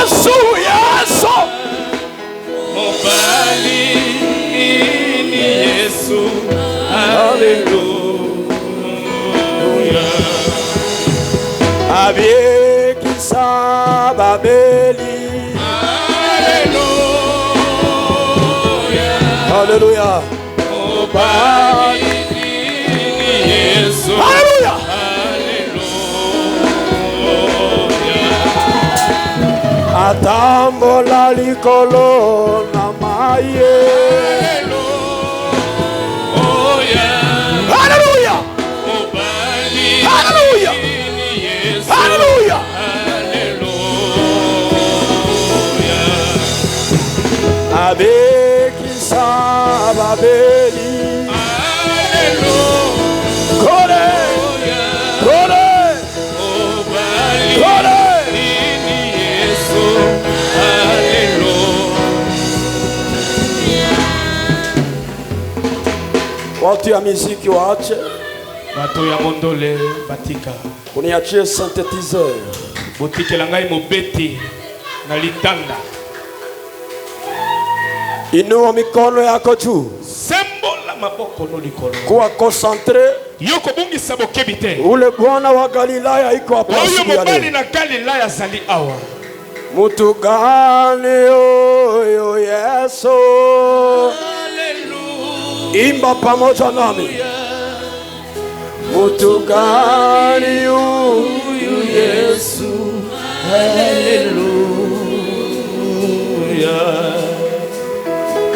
Yesu, Yesu. Mobali ni Yesu. Alléluia. Avec sa Babeli. Alléluia. Alléluia. Mobali ni Yesu. Alléluia. Atambola likolo na maye. Alléluia. Alléluia. Alléluia. Avec sa Babeli. Kore. Kore. Kore. Watu ya muziki waache. Bato ya mondole batika. Uniachie synthétiseur. Botike langai mobeti na litanda. Inua mikono yako juu. Sembola maboko no likolo. Kuwa concentré. Yoko bungi saboke bite. Ule Bwana wa Galilaya iko hapa siku ya leo. Na Galilaya zali awa. Mutu gani huyu Yesu? Hallelujah. Imba pamoja nami. Mutu gani huyu Yesu? Hallelujah.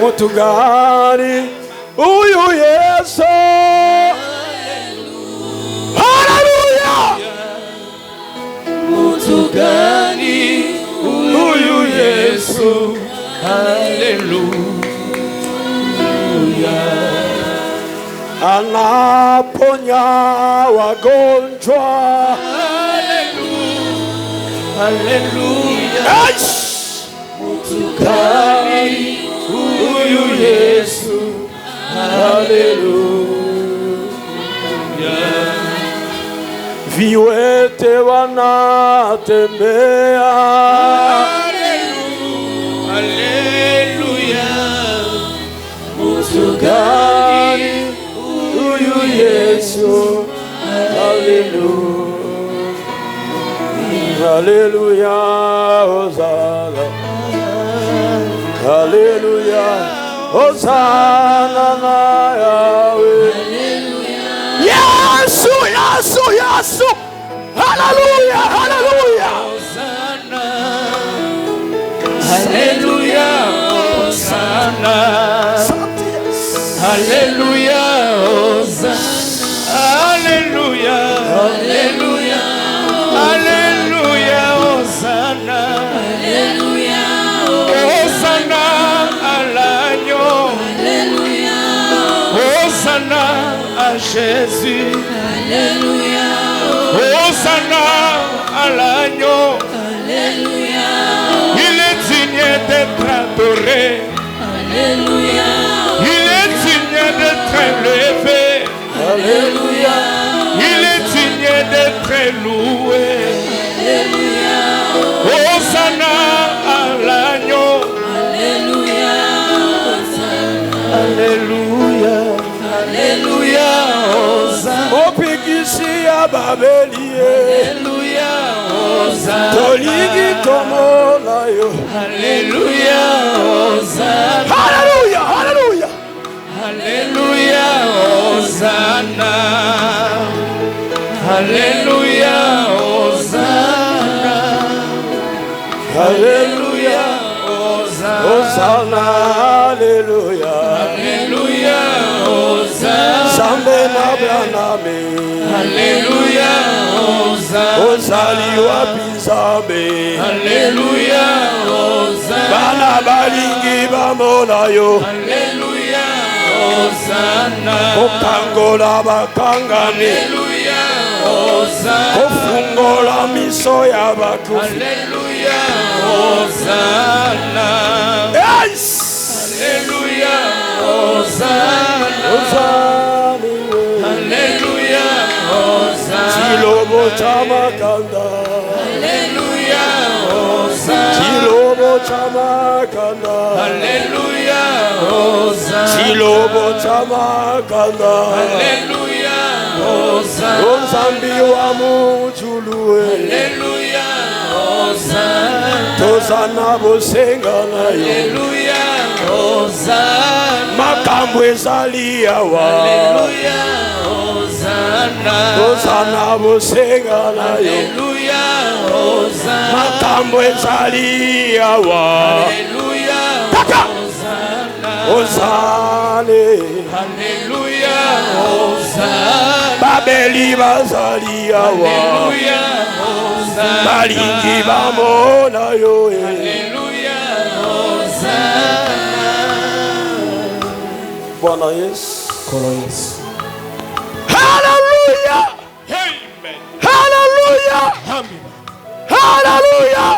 Mutu gani huyu Yesu? Hallelujah. Mutu gani huyu Yesu? Hallelujah. Anaponya wagonjwa. Hallelujah. Hallelujah. Mutu gani huyu Yesu? Hallelujah. Viwete wanatembea. Hallelujah. Mutu gani huyu Yesu? Hallelujah. Hallelujah. Hosanna. Hallelujah. Hosanna na Yahweh. Yesu, Yesu, Yesu. Hallelujah, hallelujah. Hosanna. Hallelujah, Hosanna. Hallelujah, Hosanna. Hallelujah, hallelujah. Hallelujah, Hosanna. Hallelujah, Hosanna à l'agneau. Hosanna à Jésus. Alléluia. Hosanna à l'agneau. Alléluia. Il est digne d'être adoré. Alléluia. Il est digne d'être élevé. Alléluia. Il est digne d'être loué. Alléluia. Hosanna à l'agneau. Alléluia. Alléluia. Alléluia. Hosanna. Opigisi ya Babeli. Alléluia. Hosanna. Toligi tomola yo. Alléluia. Hosanna. Alléluia. Alléluia. Alléluia. Hosanna. Alléluia. Hosanna. Alléluia. Hosanna. Hosanna. Alléluia. Alléluia. Hosanna. Sambe na braname. Alléluia. Hosanna. Hosali wa pinzabe. Alléluia. Hosanna. Bana balingi bamona yo. Alléluia. Hosanna. Okangola bakangane. Alléluia. Hosanna. Kofungola miso ya bakufi. Alléluia. Hosanna. Yes. Alléluia. Hosanna. Hosanna. Alléluia. Hosanna. Chilobo chamakanda. Alléluia. Hosanna. Chilobo chamakanda. Alléluia, Hosanna. Chilobo chamakanda. Alléluia, Hosanna. Onzambi wa mujulue. Alléluia, Hosanna. Tozana bosenga na yo. Alléluia, Hosanna. Makambo ezali awa. Alléluia, Hosanna. Tozana bosenga na yo. Alléluia, Hosanna. Makambo ezali awa. Alléluia, Hosanna. Ozale. Alléluia, Hosanna. Babeli bazali awa. Alléluia, Hosanna. Balingi bamona yo. Alléluia, Hosanna. Bwana Yesu. Kono Yesu. Hallelujah. Amen. Hallelujah. Amen. Hallelujah.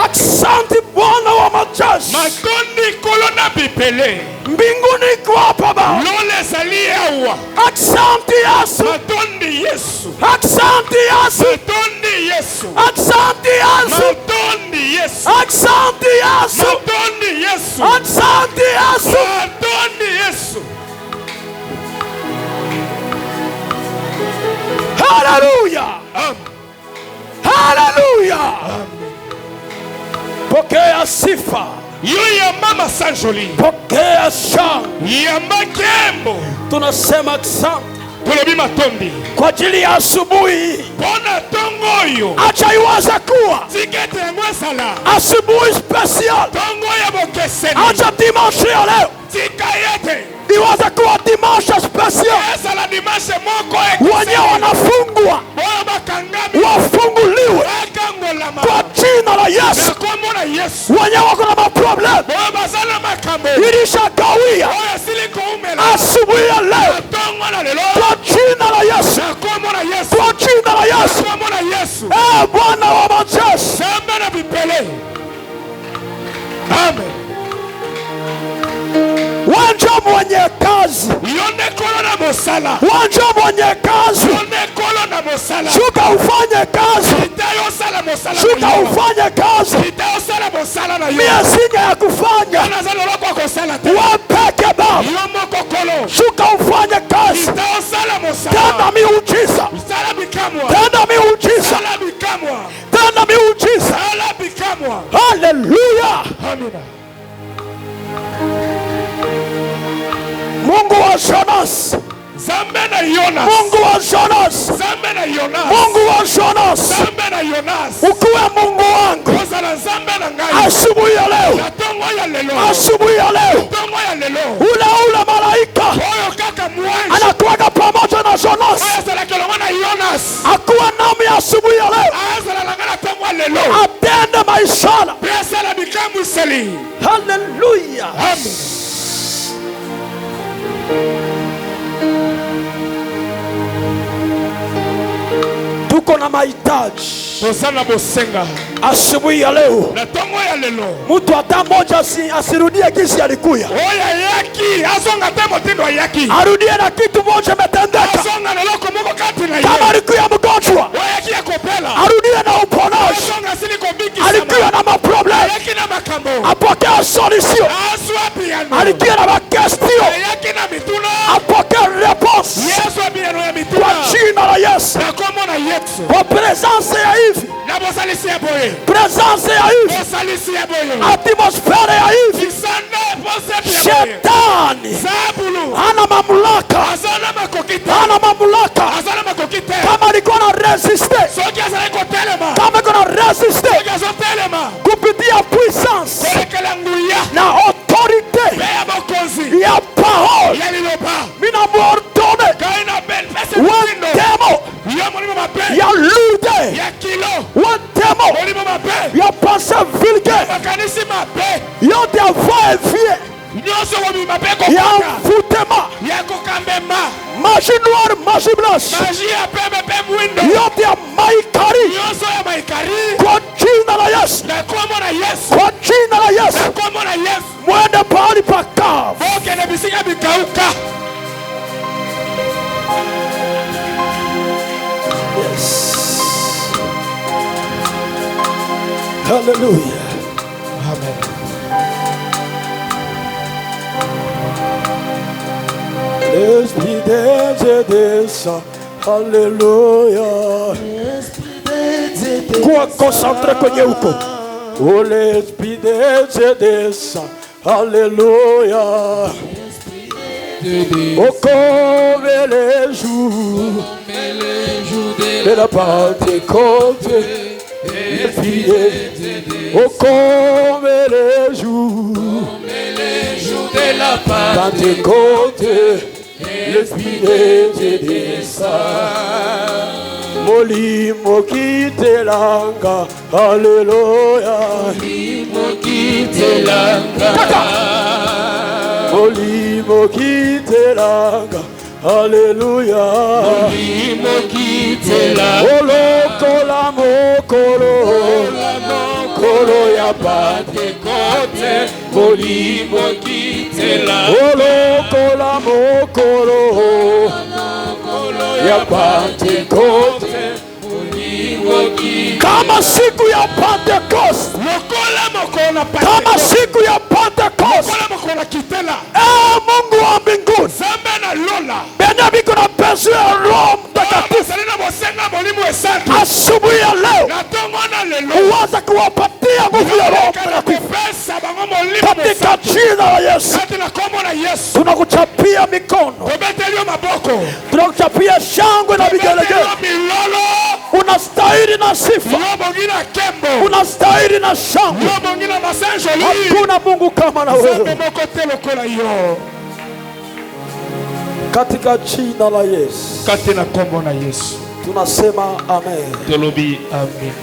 Asante Bwana wa majeshi. Matondi kolona bipele. Mbinguni kwa Baba. Lole zaliawa. Asante Yesu. Matondi Yesu. Asante Yesu. Matondi Yesu. Asante Yesu. Matondi Yesu. Asante Yesu. Matondi Yesu. Asante Yesu. Matondi Yesu. Hallelujah. Amen. Hallelujah. Pokea sifa. Yo ya mama Sanjoli. Pokea shangwe. Ya makembo. Tunasema asante Tulobi matondi. kwa ajili ya asubuhi. Pona tongoyo. Acha iwaze kuwa Zigete ngwesala. asubuhi special. Tongo ya bokeseni. Acha dimanche ya leo Zikayete. iwaze kuwa dimanche special. Esa la dimanche moko Wenye wanafungwa Boya bakangami. wafunguliwe Bakangolama. kwa jina la Yesu. Nakomo na Yesu. Wenye wako na maproblem Boya bazala makambo. ilishakawia Boya siliko umela. asubuhi ya leo Tongo na lelo. kwa jina la Yesu. Nakomo na Yesu. Kwa jina la Yesu. Nakomo na Yesu. Bwana wa majeshi. Samba na bipele. Amen. Wanja mwenye kazi. Yonde kolo na mosala. Wanja mwenye kazi. Yonde kolo na mosala. Shuka ufanye kazi. Itayo sala mosala. Shuka ufanye kazi. Itayo sala mosala na yo. Mie singa ya kufanya. Nazalo loko kwa sala te. Wapeke baba. Yomo kokolo. Shuka ufanye kazi. Itayo sala mosala. Tenda miujiza. Sala bikamwa. Tenda miujiza. Sala bikamwa. Tenda miujiza. Sala bikamwa. Hallelujah. Amina. Mungu wa Jonas. Zambe na Jonas. Mungu wa Jonas. Zambe na Jonas. Mungu wa Jonas. Zambe na Jonas. Ukuwe Mungu wangu. Kozala zambe na ngai. Asubuhi ya leo. Na tongo ya lelo. Asubuhi ya leo. Tongo ya lelo. Ule malaika Oyo kaka mwanji. anakuwaga pamoja na Jonas. Oyo sala kelonga na Jonas. Akuwa nami asubuhi ya leo. Sala langana tongo ya lelo. Atende maishara. Pesa la bikamu seli. Hallelujah. Amen. Tuko na mahitaji Tosana bosenga. asubuhi ya leo. Na tongo ya lelo. Mtu hata mmoja asirudie kisi alikuya. Oya yaki. Azonga temo tindo yaki. Arudie na kitu moja metendeka. Azonga na loko moko kati na ye. Kama alikuya mgonjwa, Oya yaki ya kopela. arudie na uponaji. Azonga siliko biki sama. Alikuwa na maproblem, Yaki na makambo. apokea solution. Aswa piano. Alikuwa na makestio, Yaki na mituna. apokea response. Yesu piano ya mituna. Kwa jina la Yesu. Na komo na Yesu. Kwa presence ya hivi, Na bosalisi ya boye. presence ya hivi, Bosalisi ya boye. atmosfera ya hivi, Kisanda bosepi ya boye. shetani Zabulu. hana mamlaka, Azana makokite. hana mamlaka. Azana makokite. Kama alikuwa na resiste, Soki azana iko telema. kama iko na resiste Soki azo telema. kupitia puissance Kolekela nguya. na autorite Beya bokonzi. ya parole, Ya liloba. mina muordone Kaina bel pese mtindo. wentemo Ya molimo mabe. ya lude, Ya kilo. wentemo Molimo mabe. ya pensée vulgaire, Makanisi mabe. yote ya va-et-vient, Nyonso womi mabe ya kokaka. mfutema, Ya kokambema. magie noire, magie blanche, Maji ya pembe pe mwindo. yote ya maikari, Nyonso ya maikari. kwa jina la Yesu, Na komo na Yesu. kwa jina la Yesu, Na komo na Yesu. mwende pahali pakavu. Boke na bisika bikauka. Alléluia. Amen. L'Esprit des Dieu descend. Alléluia. Kuwa concentré kwenye huko. Oh, l'Esprit des Dieu descend. Alléluia. Oh, comme les jours de la Pentecôte. L'Esprit des Dieu. Oh, comme les jours De la Pentecôte. L'Esprit de Dieu descend. Molimo kitelanga. Alléluia. Molimo kitelanga. Molimo kitelanga. Alléluia. Molimo kitelanga. Olokola mokolo. Kolo ya Pentecote. Molimo kitelanga. Olokola mokolo. Ya Pentecote. Kama siku ya Pentecoste. Kama siku ya Pentecoste. Mungu wa mbinguni. Benye biko na pesu ya Roho Mtakatifu. Asubuhi ya leo. Uwaza kuwapatia nguvu ya Roho Mtakatifu. Katika jina la Yesu. Tunakuchapia mikono. Tunakuchapia shangwe na vigelegele. Unastahili na sifa. Unastahili na shangwe. Hakuna Mungu kama na wewe. Katika jina la Yesu. Katika kombo na Yesu. Tunasema amen. Tolobi amen.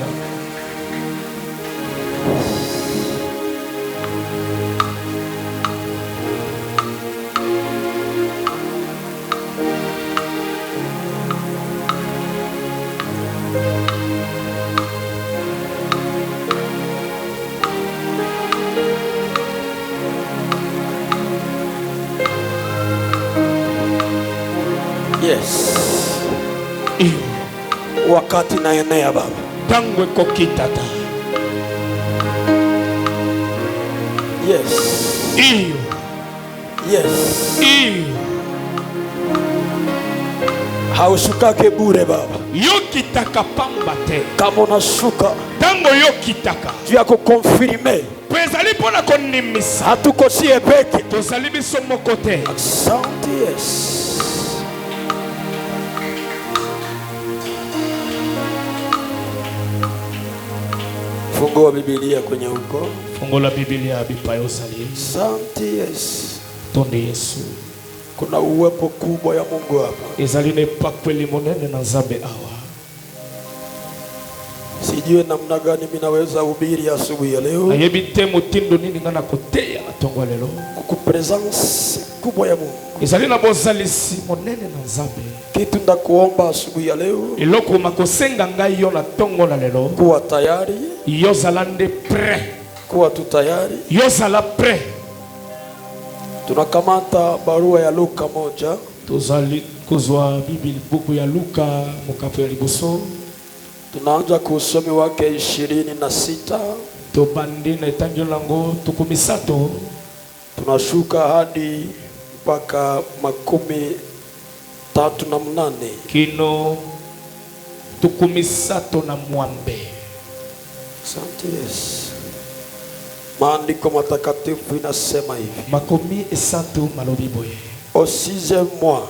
Yes. Wakati na enea baba. Tangwe kokitata. Yes. Iyo. Yes. Iyo. Haushukake bure baba. Yokitaka pambate. Kama unashuka. Tango yokitaka. Juu ya kukonfirme. Pwezali pona konimisa. Hatuko siye peke. Tozali biso mokote. Asante yes. Fungua Biblia kwenye huko. Fungola Biblia bipayo sali. Asante yes. Tonde Yesu. Kuna uwepo kubwa ya Mungu hapa. Ezaline pakweli monene na Nzambe awa. Sijue namna gani mimi naweza hubiri asubuhi ya leo. Ayebite mutindo nini ngana koteya na tongo lelo. Kupresence kubwa ya Mungu. Ezalina bozalisi monene na Nzambe. Kitu ndakuomba asubuhi ya leo. Eloko makosenga ngai yo na tongo la lelo. Kuwa tayari. Yo zalande pre. Kuwa tu tayari. Yo zala pre. Tunakamata barua ya Luka 1. Tuzali kuzwa Biblia buku ya Luka mukapo ya liboso. Tunaanza kusomi wake 26. Tobandi na etanjo lango tukumisato. Tunashuka hadi mpaka 38. Kino tukumisato na mwambe. Asante yes. Maandiko matakatifu inasema hivi. Makomi esatu malobi boye. Au 6e mois.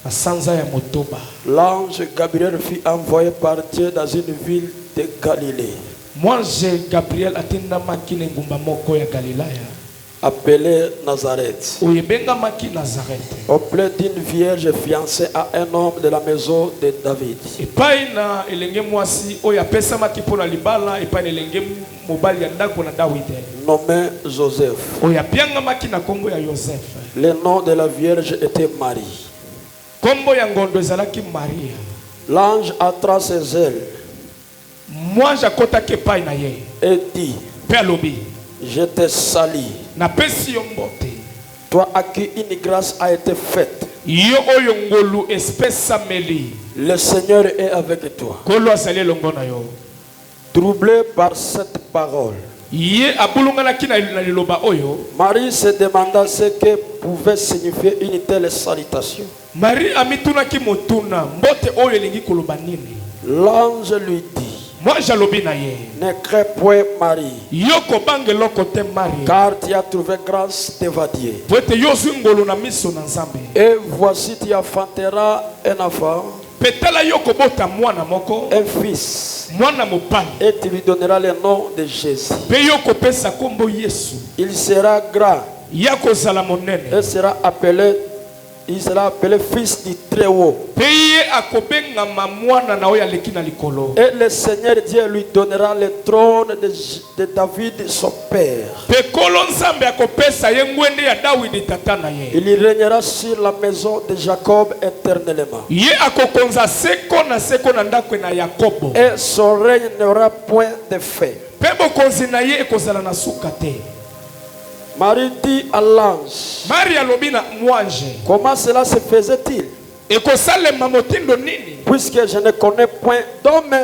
Asanza ya motoba. L'ange Gabriel fut envoyé par Dieu dans une ville de Galilée. Mwange Gabriel atinda makine ngumba moko ya Galilaya. Appelée Nazareth. Oyebenga maki Nazareth. Auprès d'une vierge fiancée à un homme de la maison de David. Epai na elenge mwasi oya pesa makipo na libala epai na elenge mobali ya ndako na Dawide. Nommé Joseph. Oya pianga maki na kombo ya Joseph. Le nom de la vierge était Marie. Kombo ya ngondo ezalaki Maria. L'ange attra ses ailes. Mwange akotaki epai na ye. Et dit. Pe alobi. Je te salue. Na pesi yo mbote. Toi à qui une grâce a été faite. Yo oyo ngolu espèce sameli. Le Seigneur est avec toi. Kolo asali longo na yo. Troublé par cette parole, Marie se demanda ce que pouvait signifier une telle salutation. L'ange lui dit, ne crains point Marie, car tu as trouvé grâce devant Dieu. Et voici tu enfanteras un enfant, un fils, et tu lui donneras le nom de Jésus. Il sera grand et il sera appelé fils du Très-Haut. Et le Seigneur Dieu lui donnera le trône de David son père. Il y régnera sur la maison de Jacob éternellement. Et son règne n'aura point de fin. Marie dit à l'ange, comment cela se faisait-il? Puisque je ne connais point d'homme.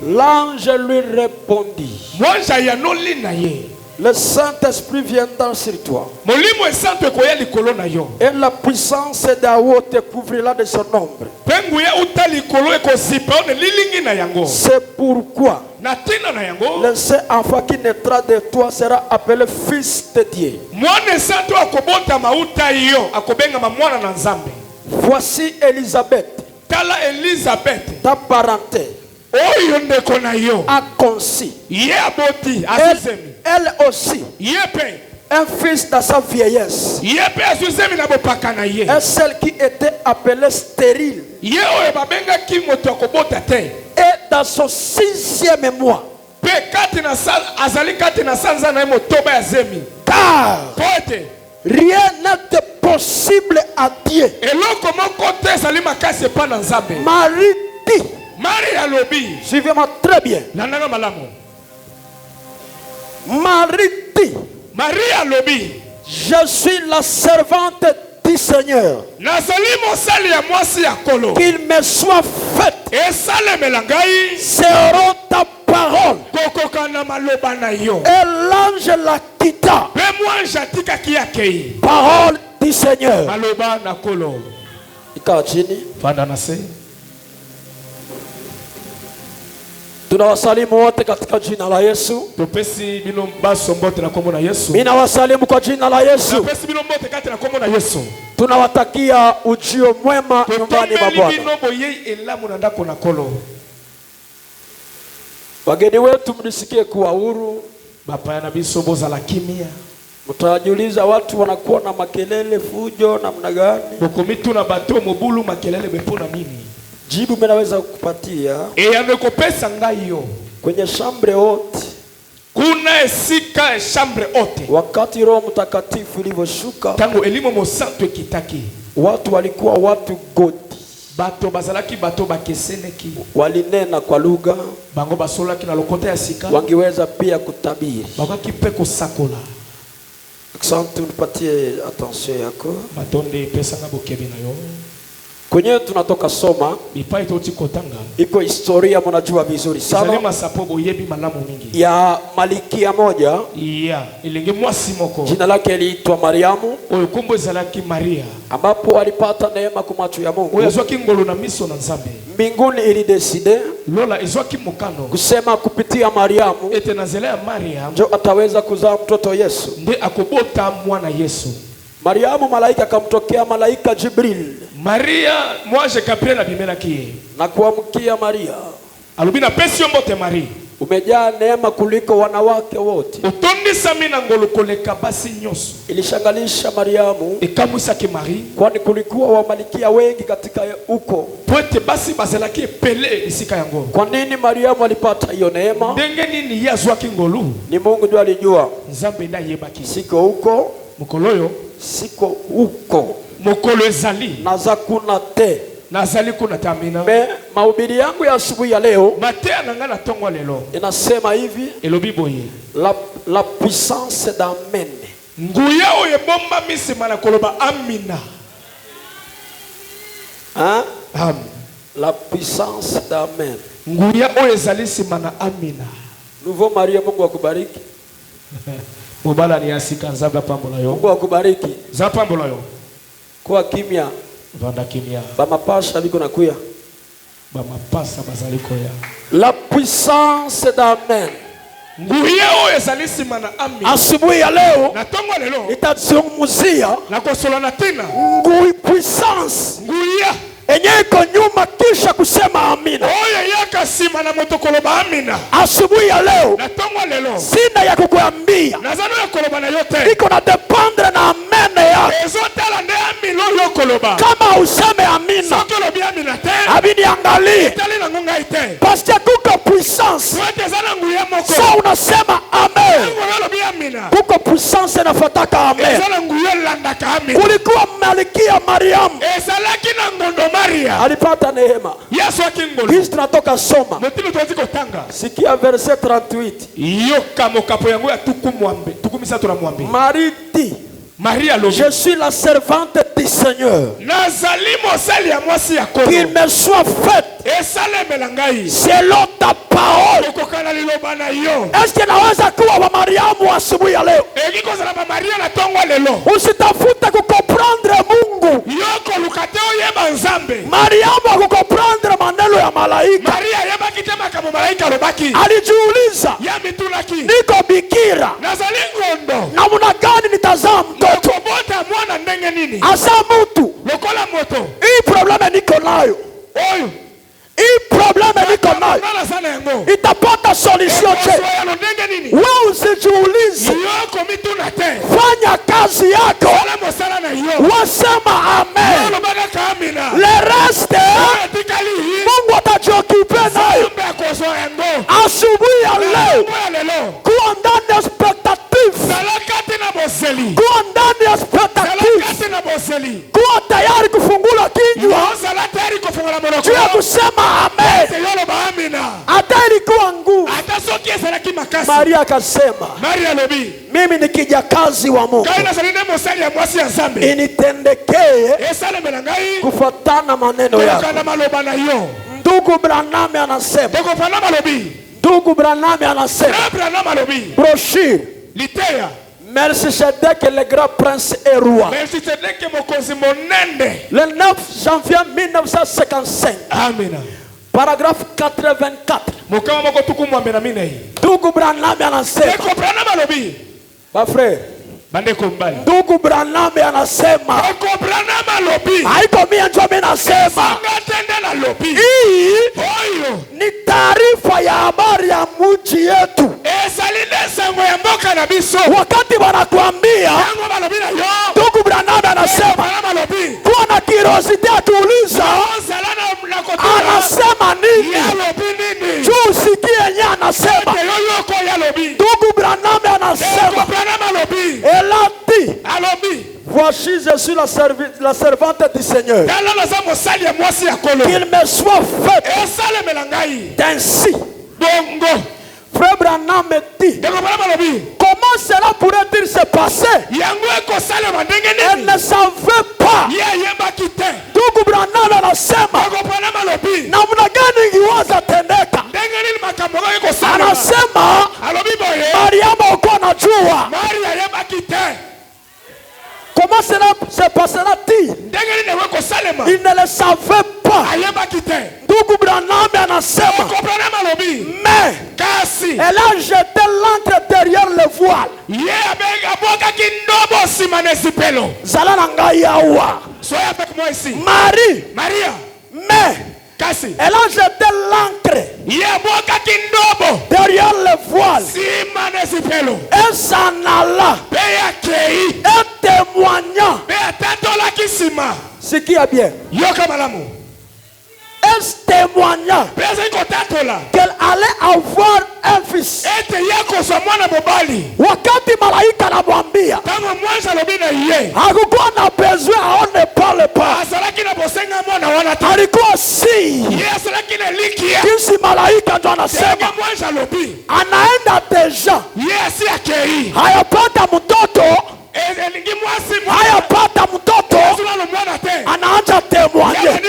L'ange lui répondit, le Saint-Esprit viendra sur toi, et la puissance d'Aou te couvrira de son ombre. C'est pourquoi le seul enfant qui naîtra de toi sera appelé fils de Dieu. Voici Élisabeth, ta parenté, a conçu elle aussi un fils dans sa vieillesse, et celle qui était appelée stérile, et dans son 6e mois, car rien n'est possible à Dieu. Marie dit, suivez-moi très bien, Marie dit, je suis la servante du Seigneur, qu'il me soit fait selon ta parole. Et l'ange la quitta. Parole du Seigneur. Tunawasalimu wote katika jina la Yesu. Ninawasalimu kwa jina la Yesu. Tunawatakia ujio mwema nyumbani mwa Bwana. Wageni wetu mnisikie kuwa huru. Mtajiuliza watu wanakuwa na makelele fujo namna gani? Jibu mnaweza kukupatia. Kwenye shambre wote. Kuna esika shambre ote. Wakati Roho Mtakatifu ilivyoshuka, tangu elimu mosantu kitaki, watu walikuwa watu godi. Bato bazalaki bato bakeseneki. Walinena kwa lugha. Bango basolaki na lokota ya sika. Wangeweza pia kutabiri. Bakaki pe kusakola. Asante, unipatie attention yako. Matonde pesa ngabo kebina yo. Kwenye tunatoka soma, iko historia mnajua vizuri sana ya malikia moja, jina lake liitwa Mariamu, ambapo alipata neema kwa macho ya Mungu. Mbinguni ilideside kusema kupitia Mariamu ndio ataweza kuzaa mtoto Yesu. Mariamu, malaika akamtokea, malaika Jibril. Maria mwaje Gabriel abimela kiye na kuamkia Maria, alubina pesio mbote Maria, umejaa neema kuliko wanawake wote. Utondisa mina ngolukoleka basi nyoso. Ilishangalisha Mariamu ikamusa ki Maria, kwani kulikuwa wamalikia wengi katika huko. Poete basi bazelaki pele isika yango. Kwa nini Mariamu alipata hiyo neema? Ndenge nini yazwa kingolu? Ni Mungu ndiye alijua. Nzambe nda yebaki. Siko huko, mukoloyo, siko huko. Mokolo ezali naza kuna te nazali kuna tamina. Me mahubiri yangu ya asubuhi ya leo matea nangana tongo lelo inasema hivi, elobi boye, la puissance d'Amen. Nguya oye bomba misima na koloba amina. Hein? La puissance d'Amen. Nguya oyo ezali sima na Amina. Nouveau marié, Mungu akubariki. Mobala ni asika nzambe apambola yo. Mungu akubariki. Nzambe apambola yo. Kwa kimya. Vanda kimya. Bamapasha biko nakuya. Bamapasa bazali koya. La puissance d'Amen. Nguya oyo ezali sima na Amina. Asubuhi ya leo na tongo lelo nitazungumzia na kosolana tena ngui puissance nguya enye iko nyuma kisha kusema amina. Oyo yaka sima na motokoloba amina. Asubuhi ya leo na tongo lelo sina ya kukuambia. Nazano ya koloba na yote. Iko na dependre na amene yako. Ezotala nde amina yo koloba. Kama useme amina. Soko lobi amina te. Abini angalie. Itali na ngonga ite. Parce que kuko puissance. Wete zana nguya moko. Sa unasema amen. Nguya lobi amina. Kuko puissance na fataka amen. Zana nguya landaka amina. Kulikuwa Malkia Mariamu. Ezalaki na ngondo Maria. Alipata neema. Yesu akingolo. Hizi tunatoka soma. Motilo tuwaziko tanga. Sikia verset 38. Yoka mokapo yangu ya tukumwambe. Tukumisa tunamwambe. Marie dit. Maria lobi. Je suis la servante du Seigneur. Nazali mosali ya mwasi ya kono. Qu'il me soit fait. Esalemela ngai. Selon ta parole. Kokokana liloba na yo. Est-ce que naweza kuwa wa Mariamu asubuhi ya leo? Ekiko zala ba Maria na tongo lelo. Usitafute kukomprendre Mungu. Yoko lukate oyeba nzambe. Mariamu akukomprendre maneno ya malaika. Maria yeba kitema kama malaika lobaki. Alijiuliza. Ya mitulaki. Niko bikira. Nazali ngondo. Namna gani nitazaa mtoto? Kobota mwana ndenge nini? Asa mtu. Lokola moto. Hii probleme niko nayo. Oyo. Hii probleme niko nayo. Itapata solution che. Wewe usijiulize. Yoko mituna te. Fanya kazi yako. Wasema amen. Le reste Mungu atajiokipe nayo. Asubuhi ya leo kuwa ndani ya expectative. Kuwa ndani ya expectative. Kuwa tayari kufungula kinywa. Jua kusema amen. Hata ilikuwa nguvu. Maria akasema, mimi ni kijakazi wa Mungu. Initendekee kufuatana maneno yako. Ndugu Branham anasema. Ndugu Branham anasema. Brochure. Melchizedek le grand prince et roi. Le 9 janvier 1955. Amina. Paragraphe 84. Ndugu Branham anasema. Ba frère. Ndugu Branham anasema. Haiko mimi ndio mimi nasema. Hii ni taarifa ya habari ya mji yetu. Wakati wanakuambia ndugu Branham anasema kuwa na curiosity atuuliza anasema nini? Juu sikie nye anasema. Ndugu Branham anasema elle a dit voici je suis la servante du Seigneur. Qu'il me soit fait ainsi. Frère Branham me dit comment cela pourrait-il se passer? Elle ne savait pas. Ndugu Branham anasema namna gani ingiwaza tendeka. Anasema Mariamu uko najua. Comment cela se passera-t-il? Il ne le savait pas. Ndugu Branham anasema mais elle a jeté l'encre derrière le voile. Zala na ngai yawa. Marie. Mais elle a jeté l'encre derrière le voile. Elle s'en alla. Elle témoigna. Ce qui est bien. Elle témoigna qu'elle allait avoir un fils. Wakati malaika anamwambia hakukuwa na besoin aone pale pale. Alikuwa si jinsi malaika ndo anasema anaenda deja hayapata mtoto. Hayapata mtoto. Anaanza témoigner.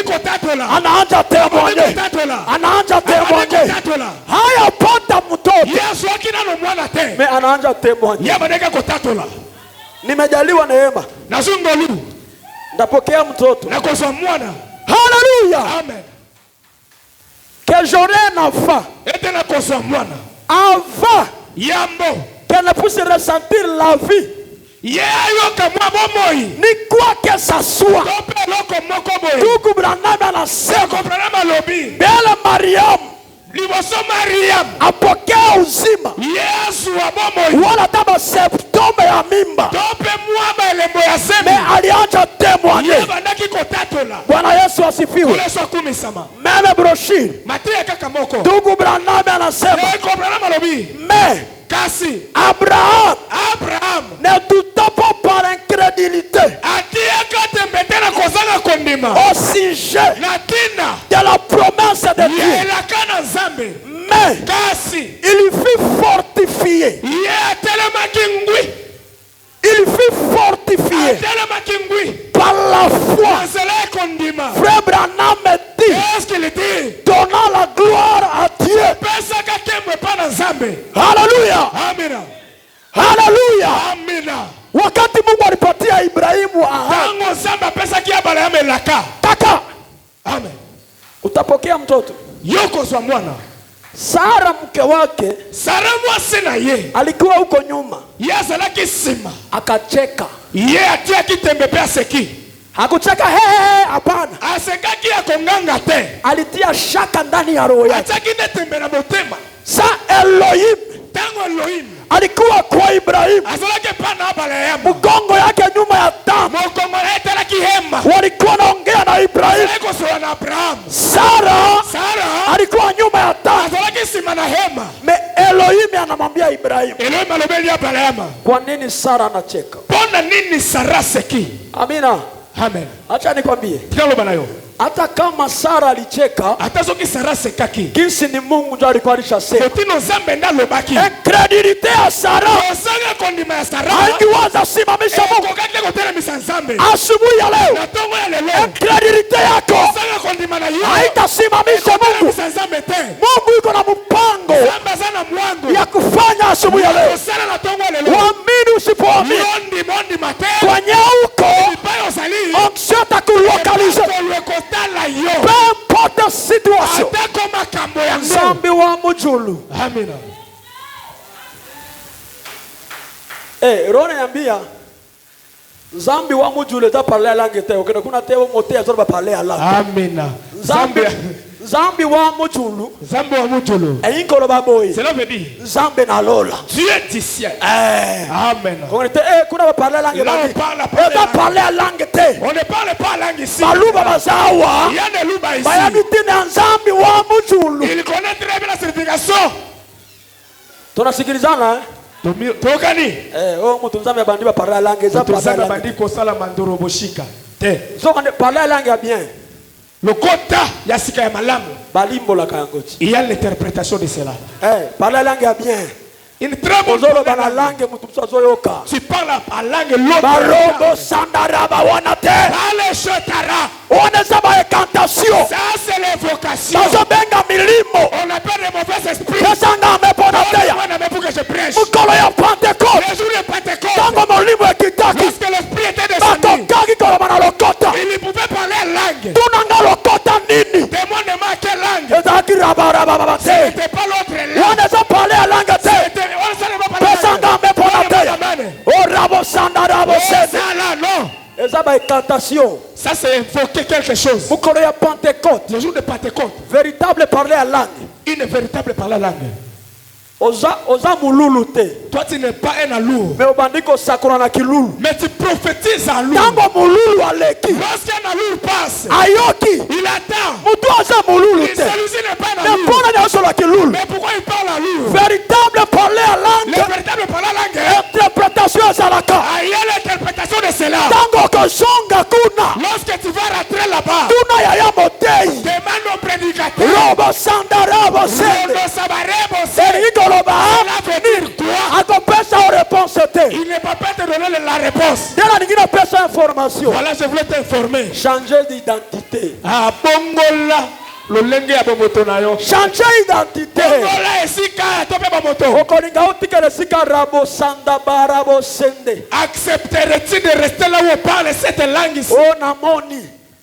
Anaanza témoigner. Anaanza témoigner. témoigner. Hayapata mtoto. Mais anaanza témoigner. Nimejaliwa neema. Ndapokea mtoto. Hallelujah. Amen. Que j'aurai un enfant. Avant qu'elle ne puisse ressentir la vie. Ni quoi que ça soit. Tuku Branham anasema Bele Mariam apokea uzima. Wala taba septome ya mimba. Mais aliacha témoigner. Bwana Yesu asifiwe. Meme brochure. Tuku Branham anasema mais Abraham ne douta pas par incrédulité au sujet de la promesse de Dieu. Mais il fut fortifié. Il fut fortifié par la foi. Frère Branham me dit, donnant la gloire à Dieu. Alléluia. Alléluia. Wakati Mungu alipatia Ibrahimu ahadi, kaka, amen, utapokea mtoto. Sara mke wake alikuwa huko nyuma, akacheka. Hakucheka hehe, hapana. Alitia shaka ndani ya roho yake. Sa Elohim alikuwa kwa Ibrahimu, mgongo yake nyuma ya damu. Walikuwa wanaongea na Ibrahimu. Sara alikuwa nyuma ya damu. Me Elohim anamwambia Ibrahimu, kwa nini Sara anacheka? Amina. Amen. Acha nikwambie. Hata kama Sara alicheka, jinsi ni Mungu ndiye alikuwa alishasema. Incrédulité ya Sara haikuweza simamisha Mungu. Asubuhi ya leo, incrédulité yako haitasimamisha Mungu. Mungu yuko na mpango ya kufanya asubuhi ya leo. Uamini usipoamini, kwenye uko onction takulokalize. Peu importe situation, Nzambi wa mujulu. Amina. Rone yambia Nzambi wa mujulu ta parler langue te. Okena kuna teo mote azoba parler langue. Amina. Nzambi wa mujulu. Nzambi wa mujulu. Inkolo baboy. Cela veut dire Nzambi na lola. Dieu du ciel. Amen. On était kuna parler langue. On parle parler langue te. On ne parle pas langue ici. Baluba bazawa. Il y a des louba ici. Bayabiti na Nzambi wa mujulu. Il connaît très bien la certification. Tunasikilizana Tokani. Mtu Nzambi abandiwa parler langue za parler langue. Bandi ko sala mandoro boshika. Te. So on parler langue bien. Le kota yasika ya malamu. Balimbo la kangoti. Il y a l'interprétation de cela. Parler langue bien. Une très bonne langue. Tu parles à langue l'autre. Barobo sandaraba wanate. Parle shotara. On est à ma incantation. Ça c'est l'évocation. On n'a pas de mauvais esprit. Parce que je prêche. Le jour de Pentecôte. Lorsque l'esprit était descendu, il pouvait parler langue. Demande-moi quelle langue. C'était pas l'autre langue. Ça c'est invoquer quelque chose. Le jour de Pentecôte. Véritable parler à langue. Une véritable parler à langue. Toi tu n'es pas un alour. Mais tu prophétises en alour. Lorsqu'un alour passe, il attend. Celui-ci n'est pas un alour. Mais pourquoi il parle à alour? Véritable parler à langue. Le véritable parler à langue. Interprétation à Zalaka. Il y a l'interprétation de cela. Lorsque tu vas rentrer là-bas, demande au prédicateur. Cela veut dire quoi? Il n'est pas prêt de donner la réponse. Voilà, je voulais t'informer. Changer d'identité. Ah, Bongola. Changer identité. Accepterais-tu de rester là où on parle cette langue ici?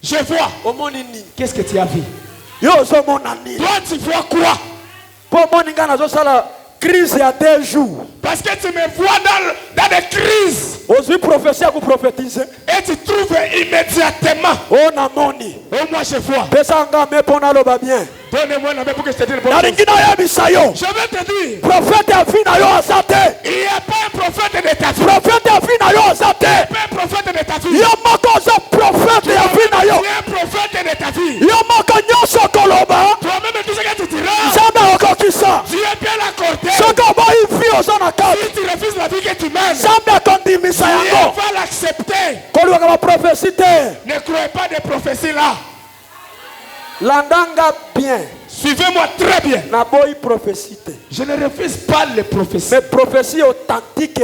Je vois. Qu'est-ce que tu as vu? Toi, tu vois quoi? Crise il y a 2 jours. Parce que tu me vois dans des crises. Et tu trouves immédiatement. Oh namoni. Oh moi je vois. Donnez-moi la main pour que je te dise le bon chose. Je vais te dire. Prophète il n'y a pas un prophète de ta vie. Prophète il n'y a pas un prophète de ta vie. Il y a un prophète de ta vie. Toi-même tout ce que tu diras. Dieu peut l'accorder. Si tu refuses la vie que tu mènes, Dieu va l'accepter. Ne croyez pas des prophéties là. Landanga bien. Suivez-moi très bien. Je ne refuse pas les prophéties. Mais prophéties authentiques.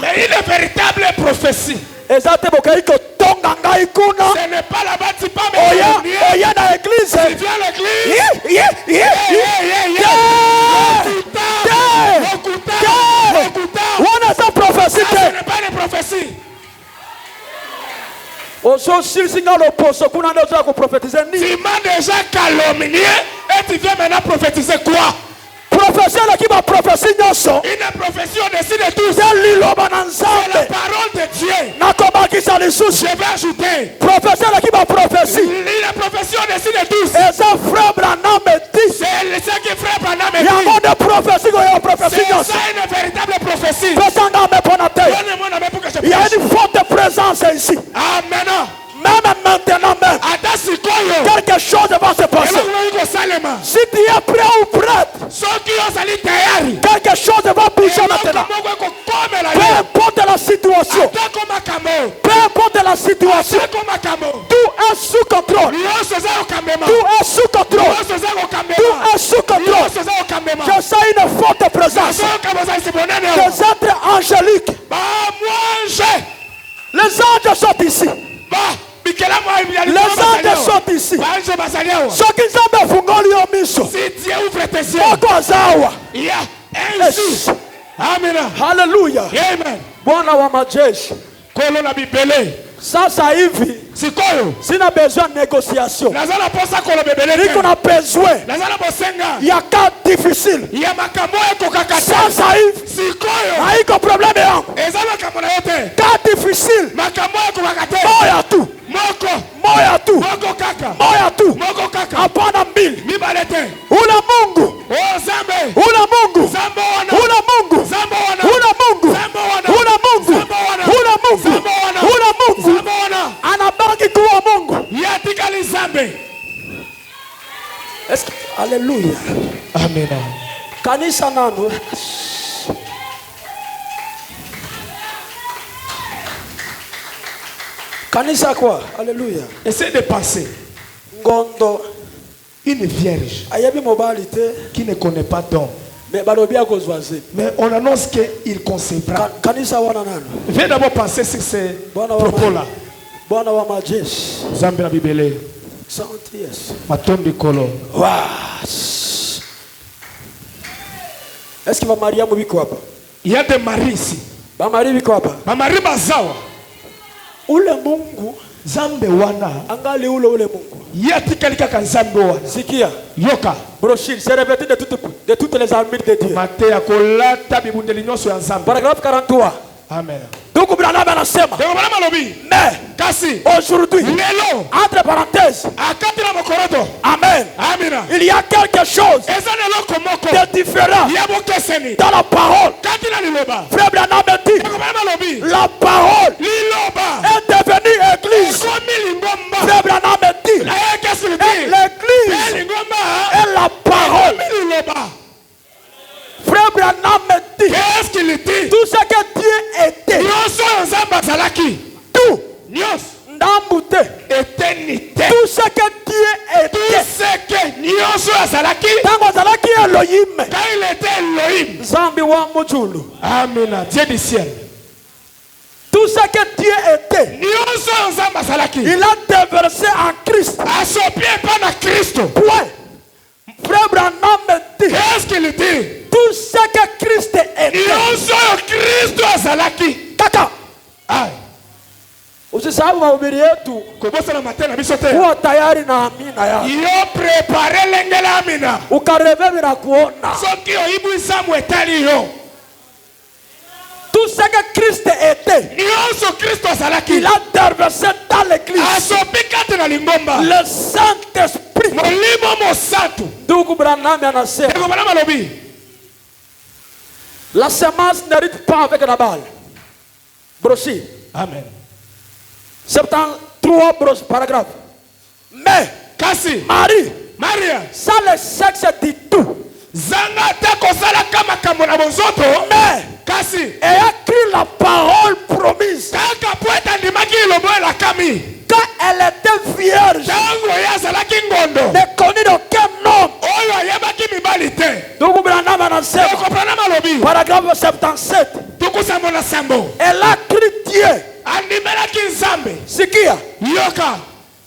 Mais une véritable prophétie. Ce n'est pas là-bas, tu pas me tu viens à l'église. Ce n'est pas une prophétie. Tu m'as déjà calomnié et tu viens maintenant prophétiser quoi? Une prophétie une prophétie au-dessus de tous. C'est la parole de Dieu. Je vais ajouter. Prophétie. La prophétie au-dessus de tous. C'est ce que frère Branham dit. C'est ça une véritable prophétie. Il y a une forte présence ici. Amen. Même maintenant, quelque chose va se passer. Si tu es prêt ou prête, quelque chose va bouger maintenant. Peu importe la situation. Peu importe la situation. Tout est sous contrôle. Tout est sous contrôle. Tout est sous contrôle. Je sens une forte présence. Des êtres angéliques. Les anges sont ici. Les anges sont ici. Ceux qui sont fungoli au miso. Si Dieu ouvre tes yeux. Il y a un Amen. Alléluia. Amen. Bwana wa majeshi. Kolo na bibele. Sasa hivi sina besoin de négociation. Niko na besoin ya cas difficile. Sasa hivi haiko problème yangu. Cas difficile. Moya tu. Moya tu. Moya tu. Hapana mbili. Ula Mungu. Ula Mungu. Ula Mungu. Ula Mungu. Ula Mungu. Ula Mungu. Ula Mungu. Anabaki kuwa Mungu. Alléluia. Amen. Kanisa nanu. Kanisa quoi? Alléluia. Essaye de penser. Ngondo. Une vierge qui ne connaît pas d'homme. Mais on annonce qu'il concevra. Viens d'abord penser sur ces propos-là. Zambi na bibele. Matondi kolo. Est-ce que va marier mon biko hapa? Il y a des maris ici. Ba mari biko hapa. Ba mari bazawa. Ule Mungu Zambe wana. Angali ule Mungu. Yati kalika kan zambe wana. Sikia. Yoka. Brochure, c'est répété de toutes les armures de Dieu. Matea kolata bibundeli nyoso ya Zambe. Paragraphe 43. Amen. Donc Branham anasema. Mais kasi aujourd'hui, entre parenthèses, amen, il y a quelque chose de différent dans la parole. Frère Branham dit, la parole est devenue église. Frère Branham dit, l'église est la parole. Frère Branham dit, qu'est-ce qu'il dit? Tout ce que Dieu était, tout, Ndambute, éternité, tout ce que Dieu était, tout ce que Elohim, quand il était Elohim, Zambi wa Mujulu, Amen, Dieu du ciel, tout ce que Dieu était, il a déversé en Christ. À son pied, pas dans Christ. Point. Frère Branham me dit. Qu'est-ce qu'il dit? Tout ce que Christ est. Christ azalaki. Kaka. Aïe. Usisahau mahubiri yetu. Kubosa na matena bisote. Kuwa tayari na amina ya. Yo prepare lengela amina. Ukareve bila kuona. Soki oyibu isamu etali yo. Tout ce que Christ était. Il a déversé dans l'église. Le Saint-Esprit. Ndugu Branham anasema. La semence n'hérite pas avec la balle. Brochure. Amen. 73 broches paragraphe. Mais Kasi Maria, ça le sexe dit tout. Zanga te kozala kama kamona bonzoto. Mais kasi ayant écrit la parole promise. Kaka poeta ndimaki lobo la kami. Quand elle était vierge, tango ya zalaki ngondo. Ne connaît aucun homme. Oyo yebaki mibali te. Donc Branham anasema. Paragraphe 77. Tukusa mona sambo. Elle a cru Dieu. Andimelaki nzambe. Sikia. Yoka.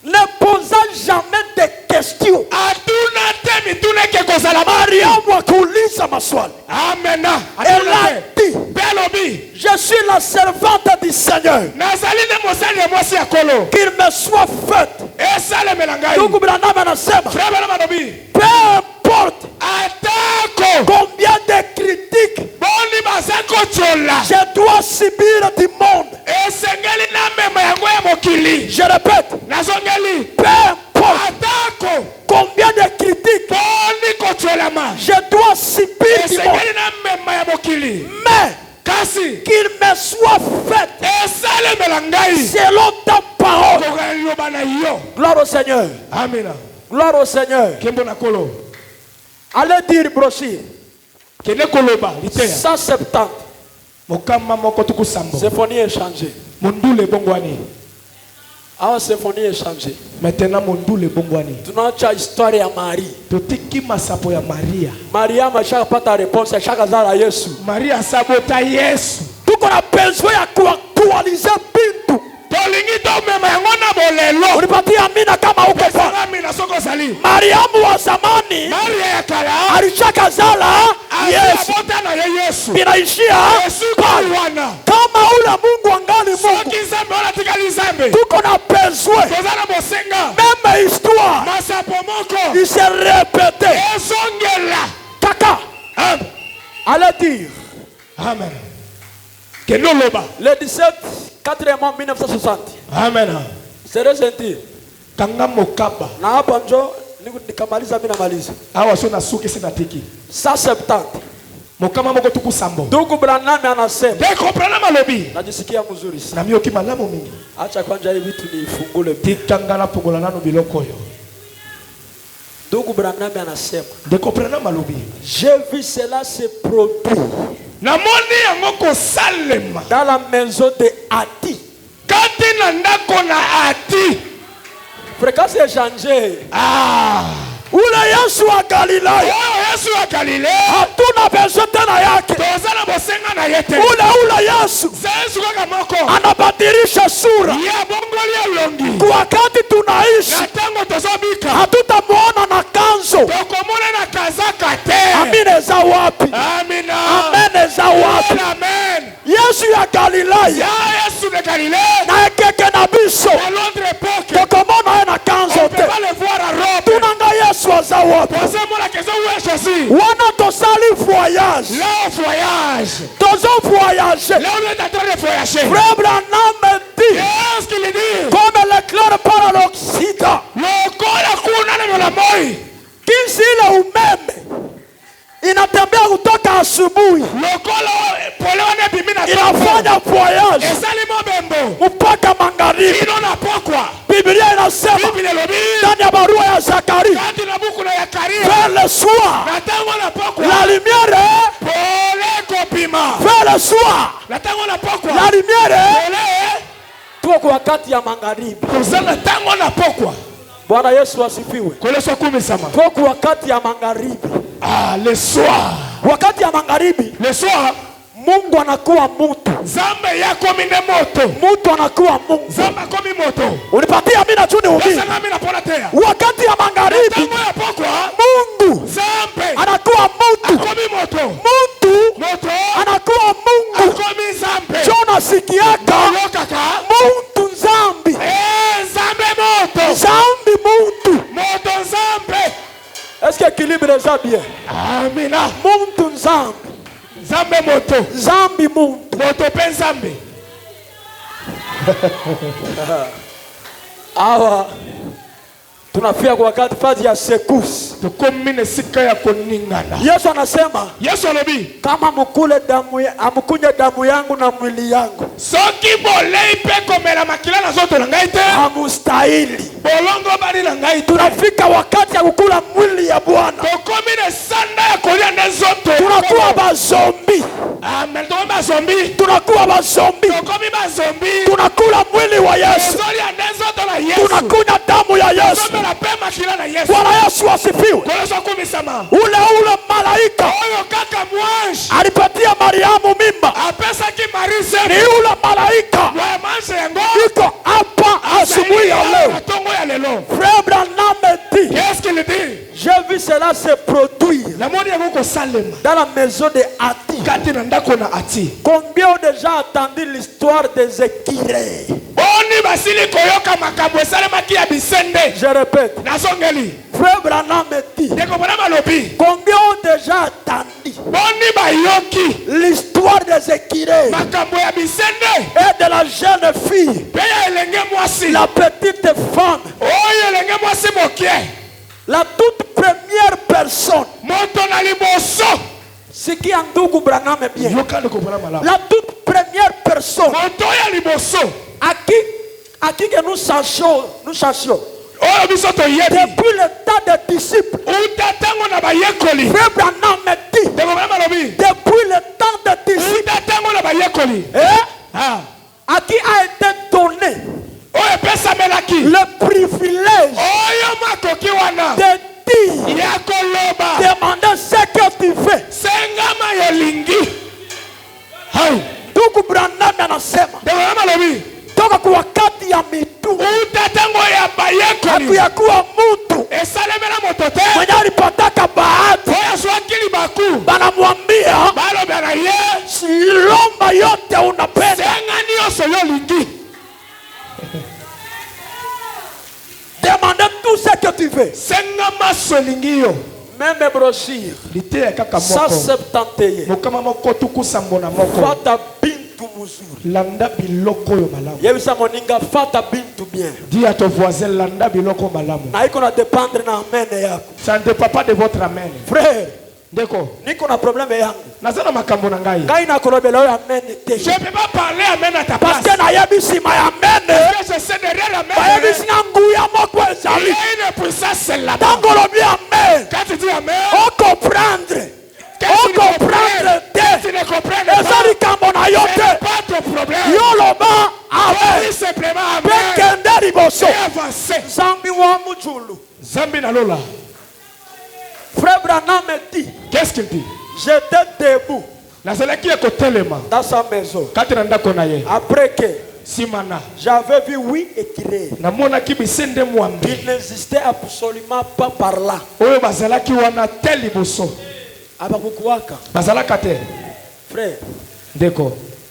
Ne posa jamais de questions. Atuna te mitune ke kozala Mariam wakuuliza maswali. Amen. Elle a dit. Belobi. Je suis la servante du Seigneur. Nazali ne mosali mwasi akolo. Qu'il me soit fait. Esale melangai. Donc Branham anasema. Frère Branham alobi. Peu importe. Atako. Combien de critiques. Boni basako chola. Je dois subir du monde. Esengeli na mema yango ya mokili. Je répète. Nazongeli. Peu importe. Atako. Combien de critiques. Boni kocholama. Je dois subir du monde. Esengeli na mema ya mokili. Mais kasi qu'il me soit fait. Esale melangai. Selon ta parole. Gloire au Seigneur. Amen. Gloire au Seigneur. Kembo na kolo. Allez dire brochure. Kene koloba. 170. Mokama moko tuku sambo. Symphonie échangée. Mondule bongwani. Ah, symphonie échangée. Maintenant mondule bongwani. Tunaacha histoire ya Marie. Totiki masapo ya Maria. Maria mashakapata réponse ya shakazala Yesu. Maria sabota Yesu. Tuko na besoin ya kuaktualize bintu. Tolingi to mema yango na bolelo. Unipatia amina kama uko kwa. Amina soko sali. Mariamu wa zamani. Maria ya kala. Alishakazala Yesu. Sabota na Yesu. Binaishia Yesu kwana. Kama ule Mungu angali Mungu. Soki zambe wala tikali zambe. Tuko na besoin. Tozana bosenga. Même histoire. Masapo moko. Il se répétait. Ezongela. Kaka. Amen. Allez dire. Amen. Kenoloba. Le 17 4e mois 1960. Amen. C'est ressenti. Kanga mokaba. Na hapa njo nikamaliza mimi namaliza. Awa sio na suki sina tiki. 170. Mokama moko tuku sambo. Ndugu Branham anasema. Deko Branham alobi. Najisikia mzuri sana. Na mimi okimalamu mingi. Acha kwanza hivi vitu nifungule. Tikanga na pongola nano biloko yo. Ndugu Branham anasema. Deko Branham alobi. J'ai vu cela se produire. Namoni yango ko salema. Dans la maison de Ati. Kati na ndako na Ati. Fréquence échangée. Ah. Ule Yesu wa Galilaya. Yesu wa Galilaya. Hatuna besoin tena yake. Tozana bosenga na yete. Ule Yesu. Yesu kaka moko. Anabadilisha sura. Ya bongoli ya longi. Kwa wakati tunaishi. Na tango tozobika. Hatutamuona na kanzo. Tokomona na kazaka te. Amina za wapi? Amina. Amen za wapi? Amen. Yesu ya Galilaya. Ya Yesu de Galilaya. Na ekeke na biso. À l'autre époque. Tokomona na kanzo te. On peut pas le voir à robe. Tunanga Yesu za wapi? Posez-moi la question où est Jésus? Wana tosali voyage. Là voyage. Tozo voyage. Là on est en train de voyager. Frère Branham dit. Qu'est-ce qu'il dit? Comme l'éclair par l'Occident. Le kola kuna na la moi. Kinsi ile umeme. Inatembea kutoka asubuhi. Inafanya voyage mpaka magharibi. Biblia inasema ndani ya barua ya Zakaria, vers le soir la lumière, vers le soir la lumière. Tuko kwa wakati ya magharibi. Bwana Yesu asifiwe. Tuko kwa wakati ya magharibi. Ah, le soir. Wakati ya magharibi. Le soir. Mungu anakuwa mtu. Zambe yako mine moto. Mtu anakuwa Mungu. Zambe komi moto. Unipatia mimi na chuni ubi. Wakati ya magharibi. Mungu anakuwa mtu. Mtu anakuwa Mungu. Jona sikiaka mtu nzambi. Zambi mtu. Est-ce que équilibre est ça bien? Amina. Mtu nzambi. Zambe moto. Zambi mtu. Moto pe nzambe. Awa tunafia kwa wakati fadi ya sekusi. Tukomine sika ya koningana. Yesu anasema, Yesu alobi, kama mkule damu amukunye damu yangu na mwili yangu, soki bolei pe komela makila na zoto na ngai te, hamustahili. Bolongo bali na ngai te. Tunafika wakati ya kukula mwili ya Bwana. Tukomine sanda ya kolia na zoto. Tunakuwa bazombi. Amen. Tunakuwa bazombi. Tunakuwa bazombi. Tukomi bazombi. Tunakula mwili wa Yesu. Tunakunywa damu ya Yesu. Bwana Yesu asifiwe. Ule malaika alipatia Mariamu mimba. Ni ule malaika iko hapa asubuhi ya leo. Frère Branham dit, j'ai vu cela se produire dans la maison de Ati. Combien ont déjà entendu l'histoire des écureuils? Je répète. Frère Branham dit, combien ont déjà entendu l'histoire des écureuils et de la jeune fille, la petite femme, la toute première personne. Ce qui en Ndugu Branham est bien. La toute première personne à qui que nous cherchions. Depuis le temps des disciples. Frère Branham me dit, depuis le temps des disciples, à qui a été donné le privilège de dire, demander ce que tu fais. Ndugu Branham anasema, toka kwa wakati ya mitume hakuyakuwa mtu mwenye alipataka bahati, banamwambia lomba yote unapenda, demande tout ce que tu veux. Même brochure 171 fata bintu muzuri, landa biloko yo malamu. Yebisa moninga fata bintu bien. Dis à ton voisin landa biloko malamu. Na iko na dépendre na amen yako. Ça ne dépend pas de votre amen. Frère, Ndeko, niko na problème yangu. Nazana makambo na ngai. Ngai na kolobela yo amen te. Je ne peux pas parler amen à ta place. Parce que na yebisi ma amen. Parce que je sais derrière l'amen. Ba yebisi ngu ya moko ezali. Il y a une puissance là-bas. Tango lobi amen. Quand tu dis amen, on comprendre. On comprendre te. Tu ne comprends pas. Ezali kambo na yo te. Pas ton problème. Yo loba amen. Simplement amen. Bekende liboso. Avancez. Zambi wa mujulu. Zambi na lola. Frère Branham me dit, qu'est-ce qu'il dit? J'étais debout dans sa maison. Après que j'avais vu 8 écureuils. Ils n'existaient absolument pas par là. Frère,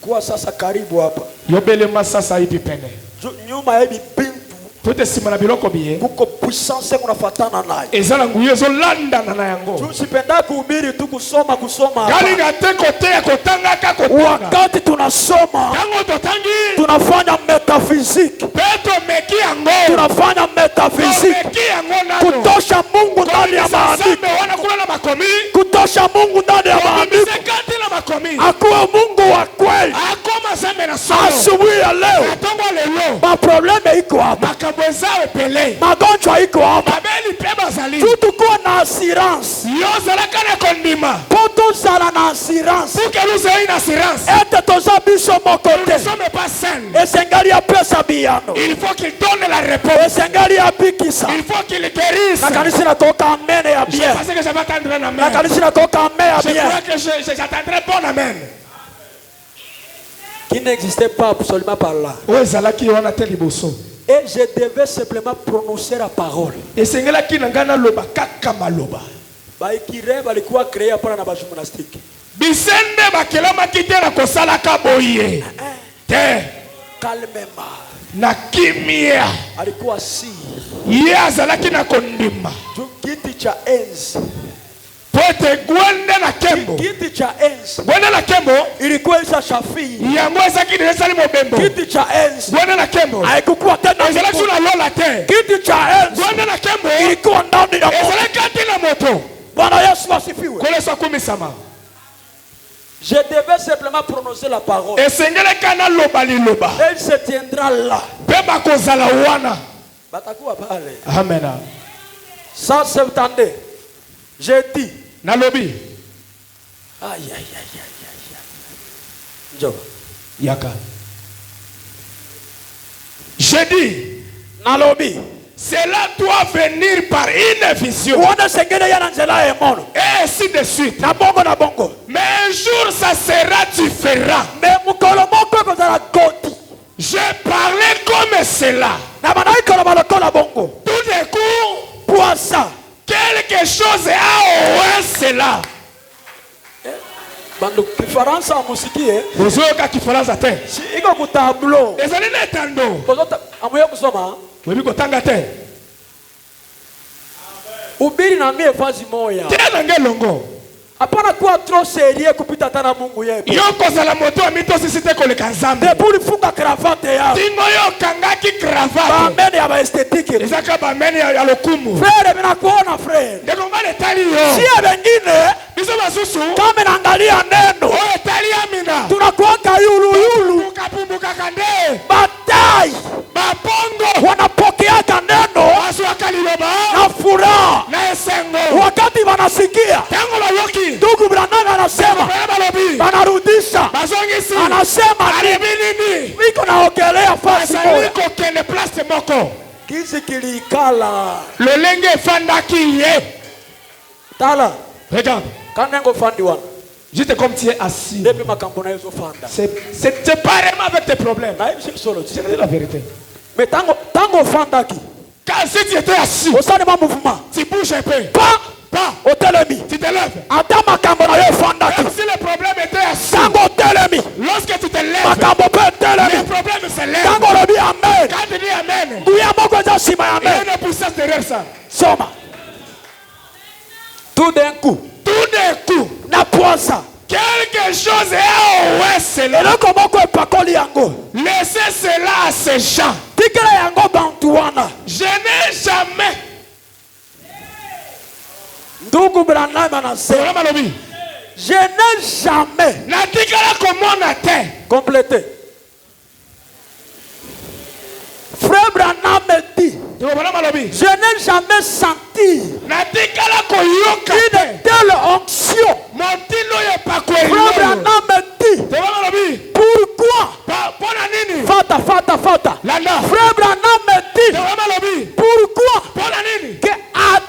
quoi ça karibu hapa? Nyuma hivi bintu kuko puissance kunafatana nayo. Ezala nguyo ezolanda na yango. Tusipenda kuhubiri tu kusoma Galinga te kote ya kotanga ka kotanga. Wakati tunasoma tango totangi tunafanya metaphysique. Peto meki yango. Tunafanya metaphysique. Meki yango nano. Kutosha Mungu ndani ya maandiko. Kutosha Mungu ndani ya maandiko. Akuwe Mungu wa kweli. Asubuhi ya leo. Maprobleme iko hapa. Magonjwa iko hapa. Tutukuwa na assurance. Poto zala na assurance. Ete toza biso mokote. Esengari ya pesa biyano. Il faut qu'il donne la réponse. Esengari ya bikisa. Il faut qu'il guérisse. Nakanisi na toka amene ya bien. Je pensais que j'avais attendu un amen. Nakanisi na toka amene ya bien. Je crois que j'attendrai bon amen. Qui n'existait pas absolument par là. Et je devais simplement prononcer la parole. baikire balikuwa créé hapana na bajimnastique. Bisende bakelama kitera kosala kaboye. Te. Calmement. Na kimia. Alikuwa si. Ye azalaki na kondima. Kiti cha enzi. Pote gwende na kembo. Kiti cha enzi. Gwende na kembo. Ilikuwa isa shafi. Yango ezaki diresa ni mobembo. Kiti cha enzi. Gwende na kembo. Haikukuwa tena. Ezalaki na lola te. Kiti cha enzi. Gwende na kembo. Ilikuwa ndani ya moto. Ezalaki na moto. Bwana Yesu asifiwe. Kolesa kumisama. Je devais simplement prononcer la parole. Et elle se tiendra là. Amen. Ça s'entendait. J'ai dit. Nalobi. Aïe aïe aïe aïe aïe. Yaka. J'ai dit. Nalobi. Cela doit venir par une vision. Et ainsi de suite. Mais un jour ça sera différent. Je parlais comme cela. Tout d'un coup, quelque chose a oué cela. Kifaransa musiki Bozoka kifaransa te. Iko ku tableau. Ezali na tando. Bozota amoya kusoma. Webi kotanga te. Ubiri na mie fazi moya. Tena ngelongo. Hapana kuwa trop sérieux kupita tana Mungu yetu. Yoko za la moto amito sisi te koleka nzambe. De pour funga cravate ya. Tingo yo kangaki cravate. Ba mene ya ba esthétique. Ezaka ba mene ya lokumu. Frère mina kuona frère. Ndeko ngale tali yo. Si wengine biso basusu. Kama naangalia neno. Oye tali amina. Tunakuanga yulu. Kapumbuka kande. Batai. Babongo. Wanapokeaga neno. Aswaka liloba. Na furaha. Na esengo. Wakati wanasikia. Tango bayoki. Ndugu Branham anasema banarudisha, anasema nini? Niko naogelea fasi moja. Niko kene place moko. Kizi kilikala. Lolenge fandaki ye. Tala. Regarde. Kanengo fandi wana. Juste comme tu es assis. Depuis ma campona yeso fanda. C'est pareillement avec tes problèmes. C'est la vérité. Mais tango fandaki. Quand si tu étais assis. Au sein de mon mouvement. Tu bouges un peu. Pas. Au telemi. Tu te lèves. Atama kambona yo fanda. Même si le problème était assis. Tango telemi. Lorsque tu te lèves. Makambo pe telemi. Le problème se lève. Tango robi amen. Quand tu dis amen. Duya moko za sima amen. Il y a une puissance derrière ça. Soma. Tout d'un coup. Na poisa. Quelque chose est ouais c'est là. Laissez cela à ces gens. Je n'ai jamais. Ndugu Branham anasema. Je n'ai jamais. Natikala comment natin. Complété. Frère Branham me dit. Je n'ai jamais senti une telle onction. Frère Branham me dit. Pourquoi? Fata. Frère Branham me dit. Pourquoi? Que a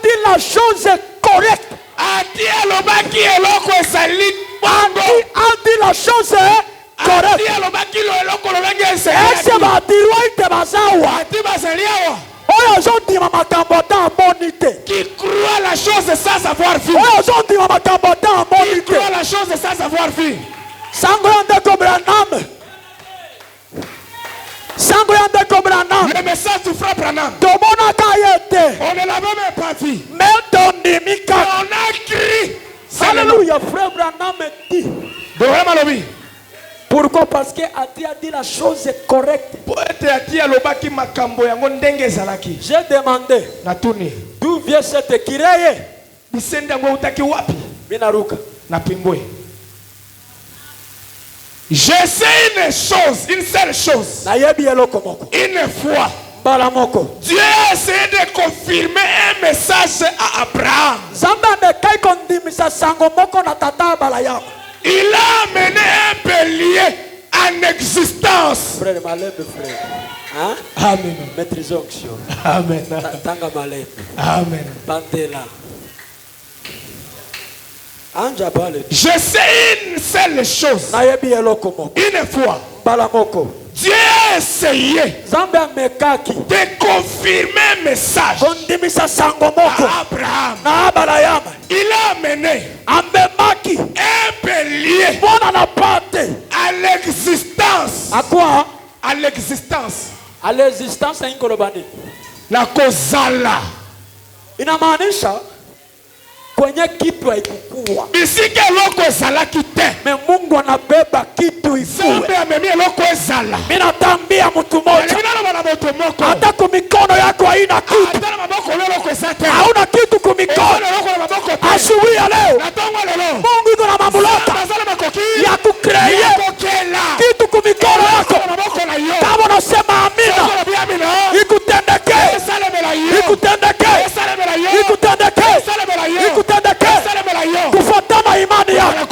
dit la chose correcte. A dit la chose correcte. Est-ce que va qui croit la chose sans avoir vu. Qui croit la chose sans avoir vu. Le message du frère Branham. On ne l'a même pas vu. On a crié. Alléluia, frère Branham me dit. Pourquoi? Parce que Ati a dit la chose correcte. J'ai demandé. D'où vient cette kireye? Minaruka. Je sais une chose, une seule chose. Une fois, Dieu a essayé de confirmer un message à Abraham. Il a amené un bélier en existence. Frère, malève, frère. Hein? Amen. Maîtrise onction. Amen. Tanga malève. Amen. Bandela. Je sais une seule chose. Une fois, Dieu a essayé de confirmer un message à Abraham. Il a amené un bélier à l'existence. À quoi? À l'existence. À l'existence ya inkolobani. La kozala. Inamaanisha kwenye kitu haikukua. Bisike loko ezala kite. Me Mungu anabeba kitu ifue. Sambe amemi loko ezala. Mimi natambia mtu mmoja. Hata kwa mikono yako haina kitu. Hauna kitu kwa mikono. Asubuhi ya leo Mungu yuko na mamlaka ya kucreate kitu kwa mikono yako. Kama unasema amina, ikutendeke. Ikutendeke. Ikutendeke. Ikutendeke. Kufuatana imani yako.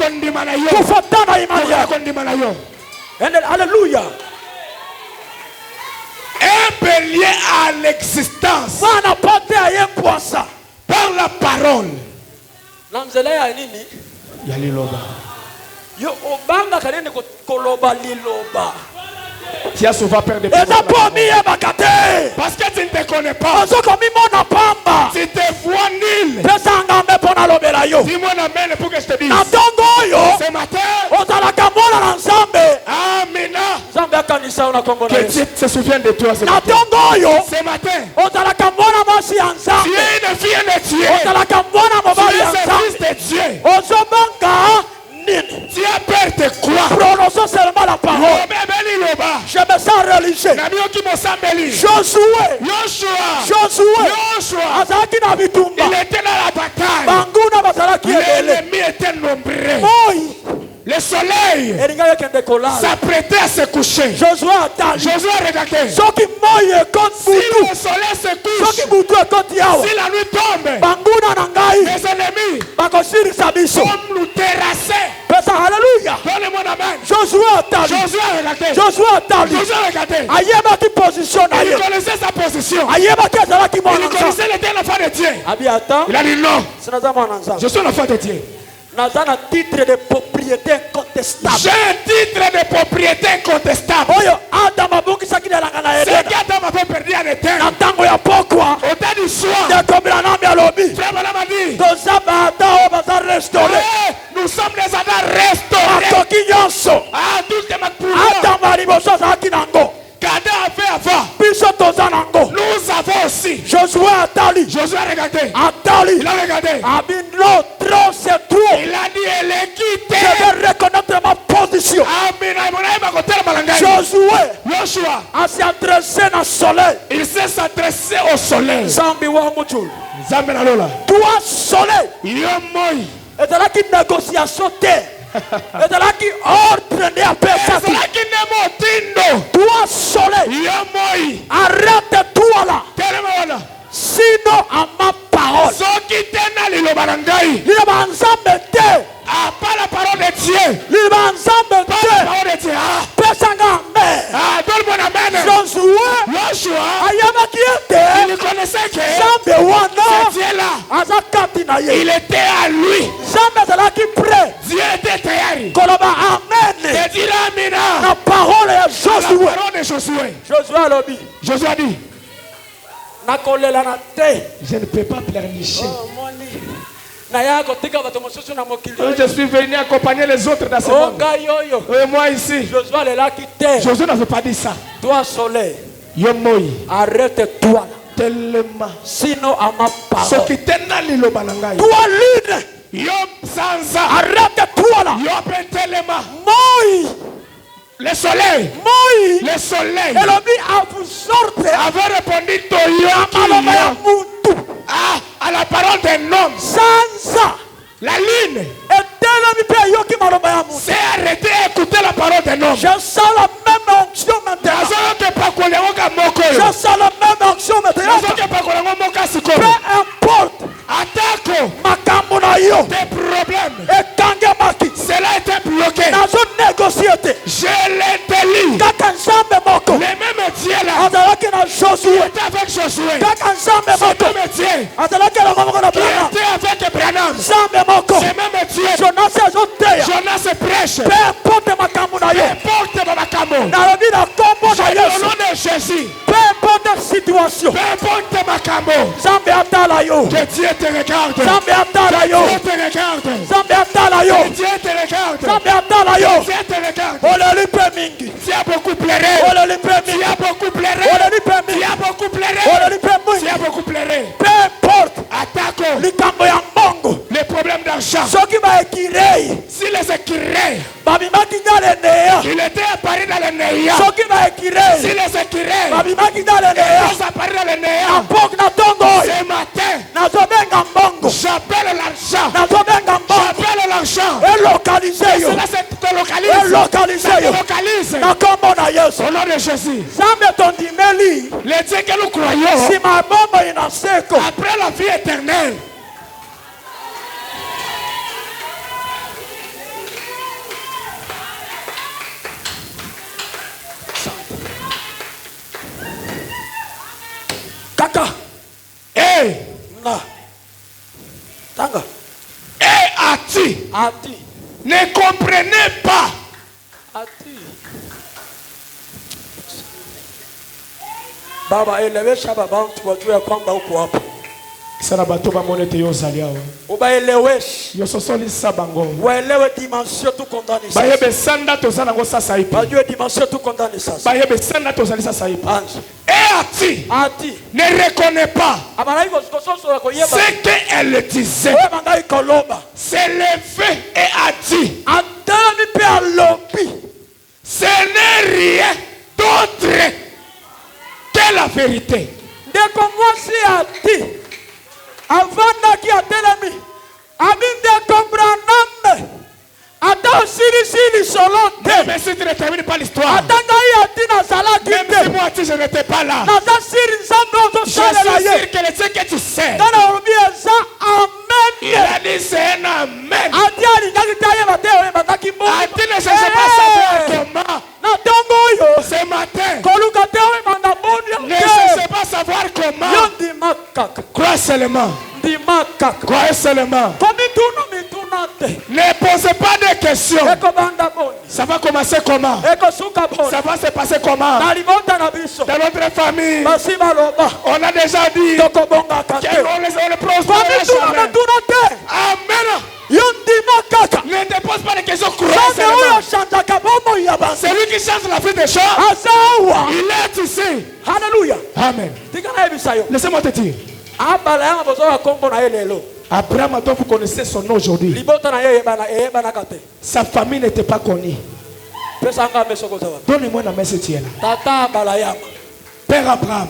Kufuatana imani yako. Alléluia. Un bélier à l'existence par la parole. Tu as souvent peur de parce que tu ne te connais pas. Tu te vois nul. Dis-moi amen pour que je te dise. Ce matin, Amina, que Dieu se souvienne de toi ce matin. Ce matin, tu es une fille de Dieu. Tu es un fils de Dieu. Tu as peur de quoi? Prononçons seulement la parole. Je me sens religieux. Josué. Il était dans la bataille. L'ennemi était nombreux. Le soleil s'apprêtait à se coucher. Josué a regardé. Si le soleil se couche, si la nuit tombe, mes ennemis vont nous terrasser. Alléluia. Donnez-moi la main. Josué a regardé. Position. Il connaissait sa position. Il connaissait l'éternel enfant de Dieu. Il a dit non. Je suis l'enfant de Dieu. Titre de propriété incontestable. J'ai un titre de propriété incontestable. C'est qu'Adam avait perdu en éternel. Au temps du soir, Frère Branham a dit, nous sommes des Adams restaurés. Qu'Adam avait avant, nous avons aussi. Josué a regardé. Il a regardé. Il a dit, elle est quittée. Je vais reconnaître ma position. Josué s'est adressé au soleil. Il s'est adressé au soleil. Toi, soleil. Et de là qui négociation terre. Et de là qui ordre à personne. Toi, soleil. Arrête-toi là. Sinon, à ma parole. Il va pas la parole de Dieu. Pas la parole de Dieu. Donne-moi la main. Josué, il connaissait que ce Dieu-là, il était à lui. Dieu était tayari. Et dit Amina. La parole de Josué. Josué a dit, je ne peux pas pleurnicher. Je suis venu accompagner les autres dans ce monde. Et moi ici. Josué n'avait pas dit ça. Toi, soleil, arrête-toi. Tellement. Sinon, à ma parole. Toi, lune. Arrête-toi là. Le soleil. Le soleil. Avait répondu à la parole d'un homme. La lune s'est arrêtée à écouter la parole d'un homme. Je sens la même onction maintenant. Je sens la même onction maintenant. Peu importe. Tes problèmes. Cela était bloqué. Je l'ai délié. Le même Dieu là qui était avec Josué. Ce même Dieu qui était avec Branham. Ce même Dieu. Jonas prêche. Peu importe ma Peu importe ma je Jésus. Peu importe la situation. Peu importe ma cambo. Zambe atala yo. Que Dieu te regarde. Zambe atala yo. Que Dieu te regarde. Zambe atala yo. Que Dieu te regarde. Zambe atala yo. Que Dieu te regarde. Olelipe mingi. Tu as beaucoup pleuré. Olelipe mingi. Tu as beaucoup pleuré. Olelipe mingi. Tu as beaucoup pleuré. Olelipe mingi. Tu as beaucoup pleuré. Peu importe. Attaque Likambo ya mbongo. les problèmes d'argent. Soki ba ekirei. Si les écureuils, Babimaki ndale neya. il était apparu dans le néant. Soki ba ekirei. Si les écureuils, Babimaki ndale neya. ils sont apparus dans le néant. Apok na tongo. Ce matin, Nazobenga mbongo. j'appelle l'argent. Nazobenga mbongo. J'appelle l'argent. Elokalize yo. Cela se localise. Elokalize Ça yo. se localise. Na kombo na Yesu. Au nom de Jésus. Zambe tondimeli. Le Dieu que nous croyons, Si ma bombo inaseko. après la vie éternelle, Kaka. et Na. Tanga. Ati, Ati. ne comprenez pas Ati. Baba elewesha babantu wajue kwamba uko hapo. sana bato bamonete yo ozali awa Ubaeleweshe. yo sosolisa bango Waelewe dimension tuko ndani sasa. bayebe sanda toza nango sasa ipi Wajue dimension tuko ndani sasa. bayebe sanda tozali sasa ipi Anzi. et Ati Ati. ne reconnaît pas Abaraiko sikososo wako yeba. ce qu'elle disait. Wewe mangai koloba. C'est levé et a dit, Atami pe alobi. ce n'est rien d'autre que la vérité. Ndeko mwasi ati. Avandaki atelemi. Abinde kompraname. Ata siri solonte. Même si tu ne termines pas l'histoire, Atanga ati na salaki même te. si moi si je n'étais pas là, Naza siri nzambe ozo je salela suis ye. sûr que le Dieu que tu sais, Tana olobi eza amen. il a dit c'est un amen. Ati alingaki te ayeba te oyebakaki mbongo. A dit ne cherchez pas à savoir comment. Na tongo oyo. Ce matin, Koluka te oyebanga mbongo. ne cherchez pas à savoir comment. Yo ndima kaka. Crois seulement. Ndima kaka. Crois seulement. Komituna mituna te. Ne posez pas de questions. Eko banda boni. Ça va commencer comment? Eko suka boni. Ça va se passer comment? Na libota na biso. Dans notre famille, Basi baloba. on a déjà dit Toko bonga kate. qu'on le prospère Komituna jamais. mituna te. Amen. Yo ndima kaka. Ne te pose pas de questions, crois Sande oyo seulement. chantaka bomo ya basi. Celui qui chante la fin des choses, Asawa. il est ici. Hallelujah. Amen. Tika na ebisa yo. Laissez-moi te dire. Abala yanga bozo wa kombo na elelo. Abraham, toi, vous connaissez son nom aujourd'hui. Libota na yeye bana kate. Sa famille n'était pas connue. Pesa anga mesoko zawa. Donnez-moi la main si tu es là. Tata abala yama. Père Abraham,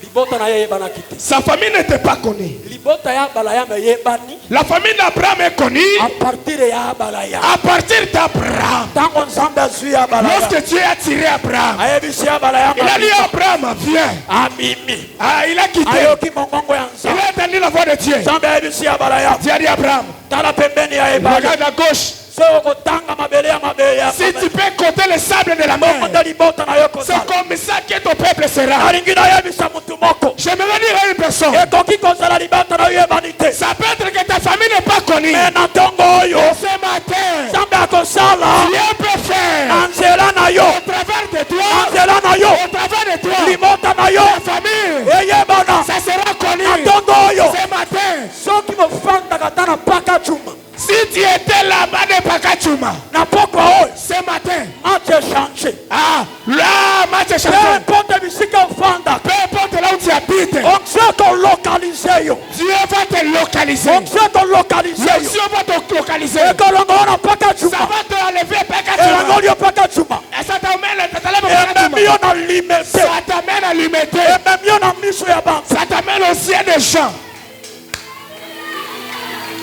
Libota na yeye bana kite. sa famille n'était pas connue. Libota ya abala yama yebani. La famille d'Abraham est connue A partir ya abala yama. à partir d'Abraham. Tango nzambe azui abala yama. Lorsque Dieu a tiré Abraham, Ayebisi abala yama. il a dit Abraham, viens. Amimi. Ah, il a quitté. Ayoki mongongo ya Il nzambe. a entendu la voix de Dieu. Nzambe ayebisi abala yama. Dieu a dit Abraham, Tala pembeni ya ebala. regarde à gauche. Soko kotanga mabele ya mabele ya. Si tu peux compter le sable de la mer, Mongo libota na yoko c'est sala. comme ça que ton peuple sera. Alingi na yebisa mutu moko. J'aimerais dire à une personne, Ekoki kozala libata na yebani te. ça peut être que ta famille n'est pas connue. Mais na tongo oyo. Ce matin, Nzambe akosala. Dieu peut faire Na nzela na yo. au travers de toi, Na nzela na yo. au travers de toi, Libota na yo. ta famille, Eyebana. ça sera connu. Na tongo oyo. Ce matin, Soki mofandaka ta na paka chuma. si tu étais là-bas de Pakachuma, Na poko oyo. ce matin, Match changé. ah, là, match est Peu changé. importe bisika ofanda. Peu importe là où tu habites, On sait qu'on localise yo. Dieu va te localiser. On sait qu'on localise yo. Dieu va te localiser. Ekolongo na paka Ça chuma. va te enlever Elango Pakachuma. yo paka chuma. Et ça t'amène Ememi Pakachuma. yo na limete. Ça t'amène à l'humidité. Ememi yo na miso ya bantu. Ça t'amène au ciel des gens.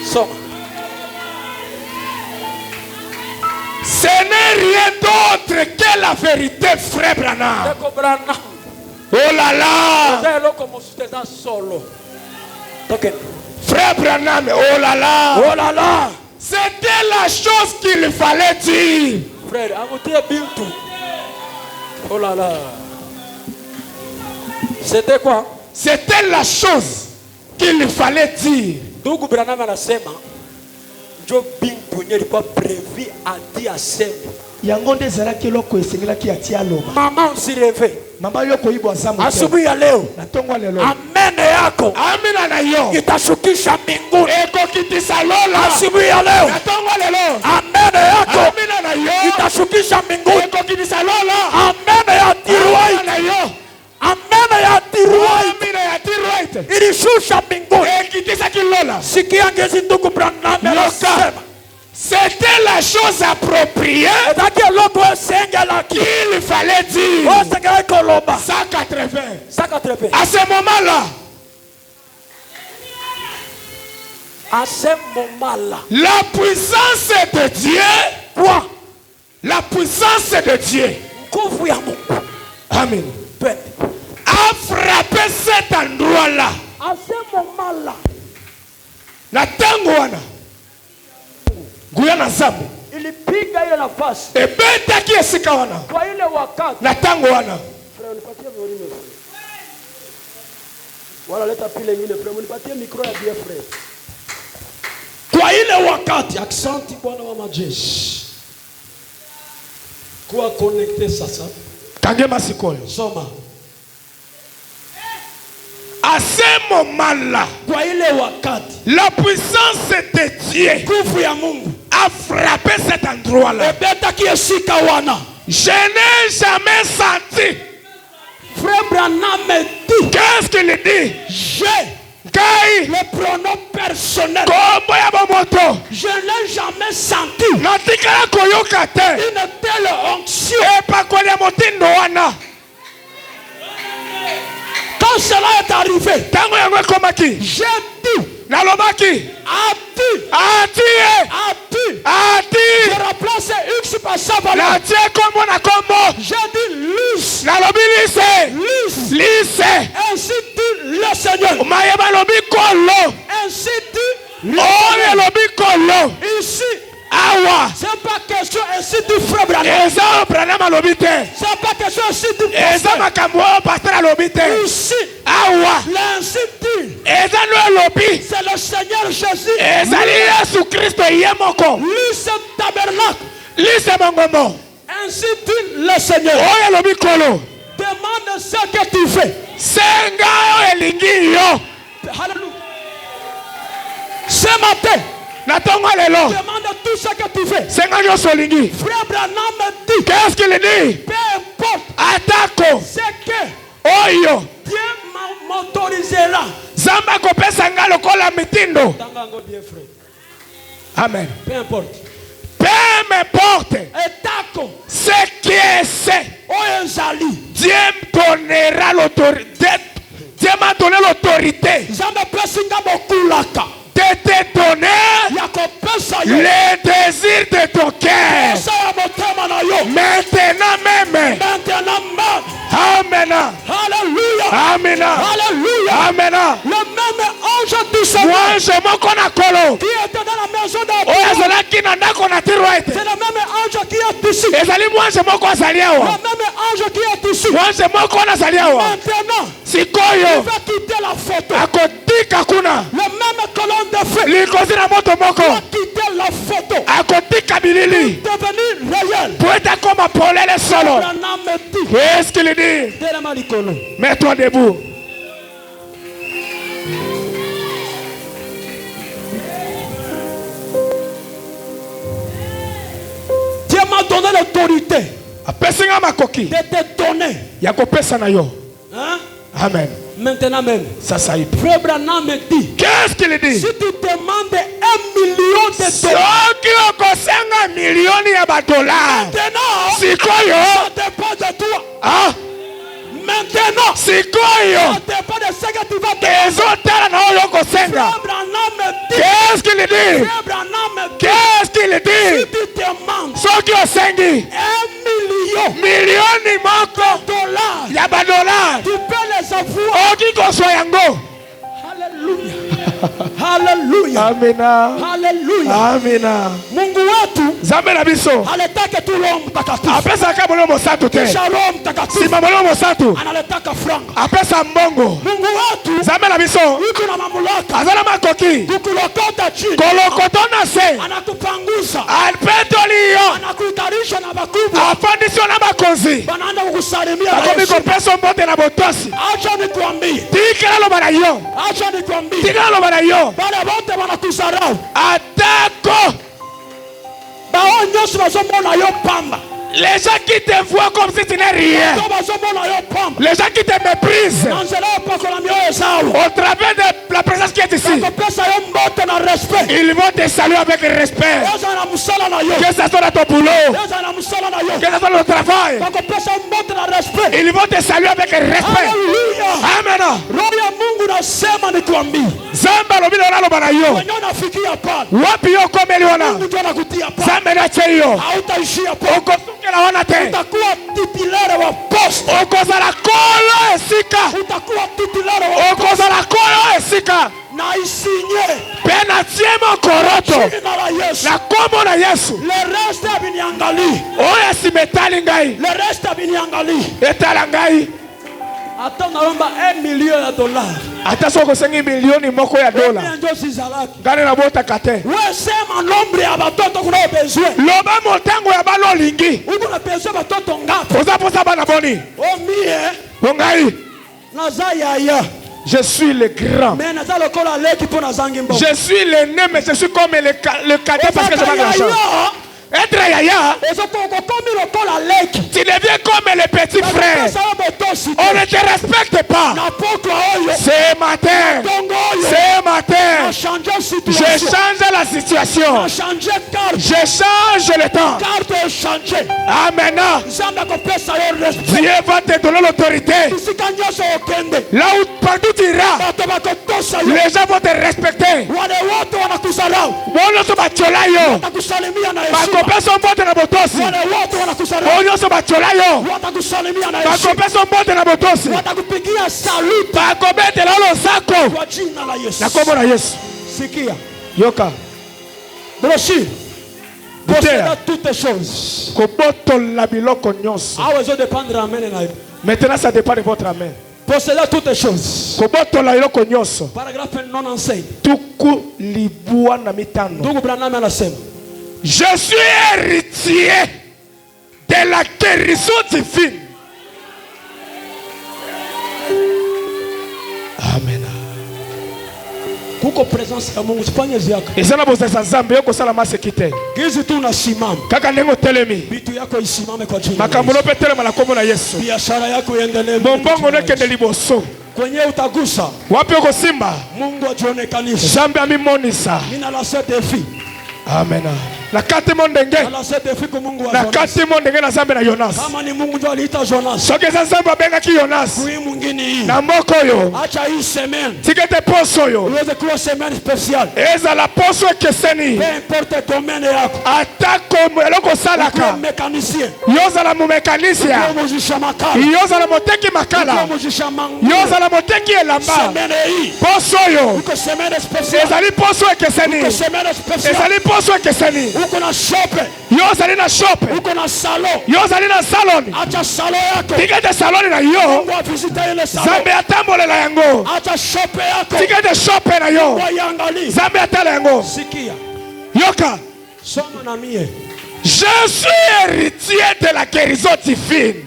Soma. Ce n'est rien d'autre que la vérité, frère Branham. Eko brana. Oh là là. Eza eloko mosusu eza solo. Token. Frère Branham, oh là là. Oh là là. C'était la chose qu'il fallait dire. Frère, amutie bintu. Oh là là. C'était quoi? C'était la chose qu'il fallait dire. Ndugu Branham anasema ndio bintu yenye ilikuwa prevu adi aseme Yangonde zaraki loko esengela ki atia loma. Maman si réveille. Mama yoko ibo azamu. Asubuhi ya leo. Na tongo lelo. Amen yako. Amina na yo. Itashukisha mbinguni. Eko kitisa lola. Asubuhi ya leo. Na tongo lelo. Amen yako. Amina na yo. Itashukisha mbinguni. Eko kitisa lola. Amen ya tiruai. Amina na yo. Amen ya tiruai. Amina ya tiruai. Ilishusha mbinguni. Kitisa kilola. Sikia ngezi ndugu Branham anasema. C'était la chose appropriée qu'il fallait dire. 180. À ce moment-là. À ce moment-là. La puissance de Dieu. Quoi? La puissance de Dieu. Amen. A frappé cet endroit-là. À ce moment-là. La tangoana. Guyana Zambi. Ilipiga ile nafasi. Ebeta kiesika wana. Kwa ile wakati. Na tango wana. Frère, unipatie violino. Wala leta pile nyingine frère, unipatie micro ya bien frère. Kwa ile wakati, aksanti Bwana wa majeshi. Kuwa connecté sasa. Kangema sikoyo. Soma. À ce moment-là, la puissance de Dieu a frappé cet endroit-là. Je n'ai jamais senti. Frère Branham me dit. Qu'est-ce qu'il dit? Le pronom personnel. Je n'ai jamais senti une telle onction. Quand cela est arrivé, j'ai dit, je remplace X par ça. J'ai dit lisse. Ainsi dit le Seigneur. Ainsi dit le Seigneur. Ici. C'est pas question ainsi du frère Branham. C'est pas question ainsi du pasteur. Ici, l'ainsi dit, c'est le Seigneur Jésus. Lui ce tabernacle. Ainsi dit le Seigneur. Demande ce que tu fais. Alléluia. Ce matin, demande tout ce que tu fais. Frère Branham me dit. Qu'est-ce qu'il dit? Peu importe. Attaque. C'est que Dieu m'autorisera. Zamba kopesa nga lokola mitindo. Amen. Peu importe. Peu importe. Ce qui est c'est. Dieu donnera l'autorité. Dieu m'a donné l'autorité. De te donner les désirs de ton cœur. Maintenant même. Amen. Alléluia. Amen. Alléluia. Amen. Le même ange du Seigneur qui était dans la maison d'Abraham. C'est le même ange qui est ici. Le même ange qui est ici. Maintenant, il va quitter la photo. Le même colonne de feu. Il va quitter la photo. Devenir réel. Qu'est-ce qu'il dit? Mets-toi debout. Dieu m'a donné l'autorité de te donner. Hein? Amen. Maintenant même. Ça y est. Frère Branham me dit. Qu'est-ce qu'il dit? Si tu demandes 1 million de dollars. Maintenant, ça dépend de toi. Ah. Maintenant, ça dépend de ce que tu vas demander. Frère Branham me dit. Qu'est-ce qu'il dit? Frère Branham me dit. Qu'est-ce qu'il dit? Si tu demandes 1 million de dollars, tu peux les avoir. Alléluia. Hallelujah. Amina. Hallelujah. Amina. Mungu wetu Zambe na biso aletaka tu Roho Mtakatifu. Apesa kama Roho Msatu te. Kisha Roho Mtakatifu. Si mama Roho Msatu analetaka franga. apesa mbongo. Mungu wetu Zambe na biso yuko na mamlaka. azala makoki. Kukulokota chini. Kolokotona se. Anakupanguza. Alpetolio. Anakuitarisha. afandisi na bakonzi bakomi kopesa mbote na botosi. Tikala loba na yo, tikala loba na yo, atako les gens qui te voient comme si tu n'es rien, les gens qui te méprisent au travers de la présence qui est ici, ils vont te saluer avec respect. Que ça soit dans ton boulot, que ça soit dans le travail, ils vont te saluer avec respect. Amen. Zamba lobi na loba na yo, wapi yo komeliona, zamba na cheyo, okosukela wana te, titulaire wa poste, okozala kolo esika, okozala kolo esika, na isinye, pena tiema koroto, na kombo na Yesu, le reste abinyangali, oya simetali ngai, le reste abinyangali, etala ngai. Attends, on a $1 million. Attention que 5 millions moko ya dola. Gane na bota kate. Ouais, c'est mon nombre ya batoto kuna besoin. Loba motango ya balo lingi. Uko na besoin batoto ngapi? Poza bana boni. Oh mie. Bongai. Nazaya ya. Je suis le grand. Je suis l'aîné, mais je suis comme le cadet parce que je n'ai pas d'argent. Être yaya, tu deviens comme les petits frères. On ne te respecte pas. Ce matin, je change la situation. Je change le temps. Amen. Dieu va te donner l'autorité. Là où partout tu iras, les gens vont te respecter. Bakopeso mbote na botosi. Onyoso bachola yo. Bakopeso mbote na botosi. Bakobete lolo sako. Na kombo na Yesu. Sikia. Yoka. Broshi. Posséder toutes choses. Kobotola biloko nyonso. Maintenant ça dépend de votre amen. Posséder toutes choses. Kobotola biloko nyonso. Paragraphe 95. Tuku libua na mitano. Ndugu Branham anasema, je suis héritier de la guérison divine. Amen. Kuko presence ya Mungu sifanye ziaka. Ezana bozesa Nzambe yoko sala masekite. Gizi tu unasimama. Kaka ndengo telemi. Bitu yako isimame kwa jina. Makambo no petelema na kombo na Yesu. Biashara yako iendelee. Bombongo nekende liboso. Kwenye utagusa. Wapi uko simba? Mungu ajionekanishe. Nzambe amimonisa. Nina la défi. Amen. Na kati mondenge. Na kati mondenge na Nzambe na Jonas. Kama ni Mungu ndio aliita Jonas. Soke za Nzambe abenga ki Jonas. Kui mwingine hii. Na mboko yo. Acha hii semaine. Tikete poso yo. Uweze kuwa semaine spéciale. Eza la poso keseni. Peu importe domaine yako. Atako eloko salaka. Uko mécanicien. Yoza la mécanicien. Uko mujisha makala. Yoza la moteki makala. Uko mujisha mangu. Yoza la moteki elamba. Semaine hii. Poso yo. Uko semaine spéciale. Ezali poso keseni. Uko semaine spéciale. Ezali poso keseni. Uko na shop. Yozali na shop. Uko na salon. Yozali na salon. Acha salon yako. Tikete salon na yo. Mungu avisite ile salon. Zambe atambolela yango. Acha shop yako. Tikete shop na yo. Wayangali. Zambe atala yango. Sikia. Yoka. Soma na mie. Je suis héritier de la guérison divine.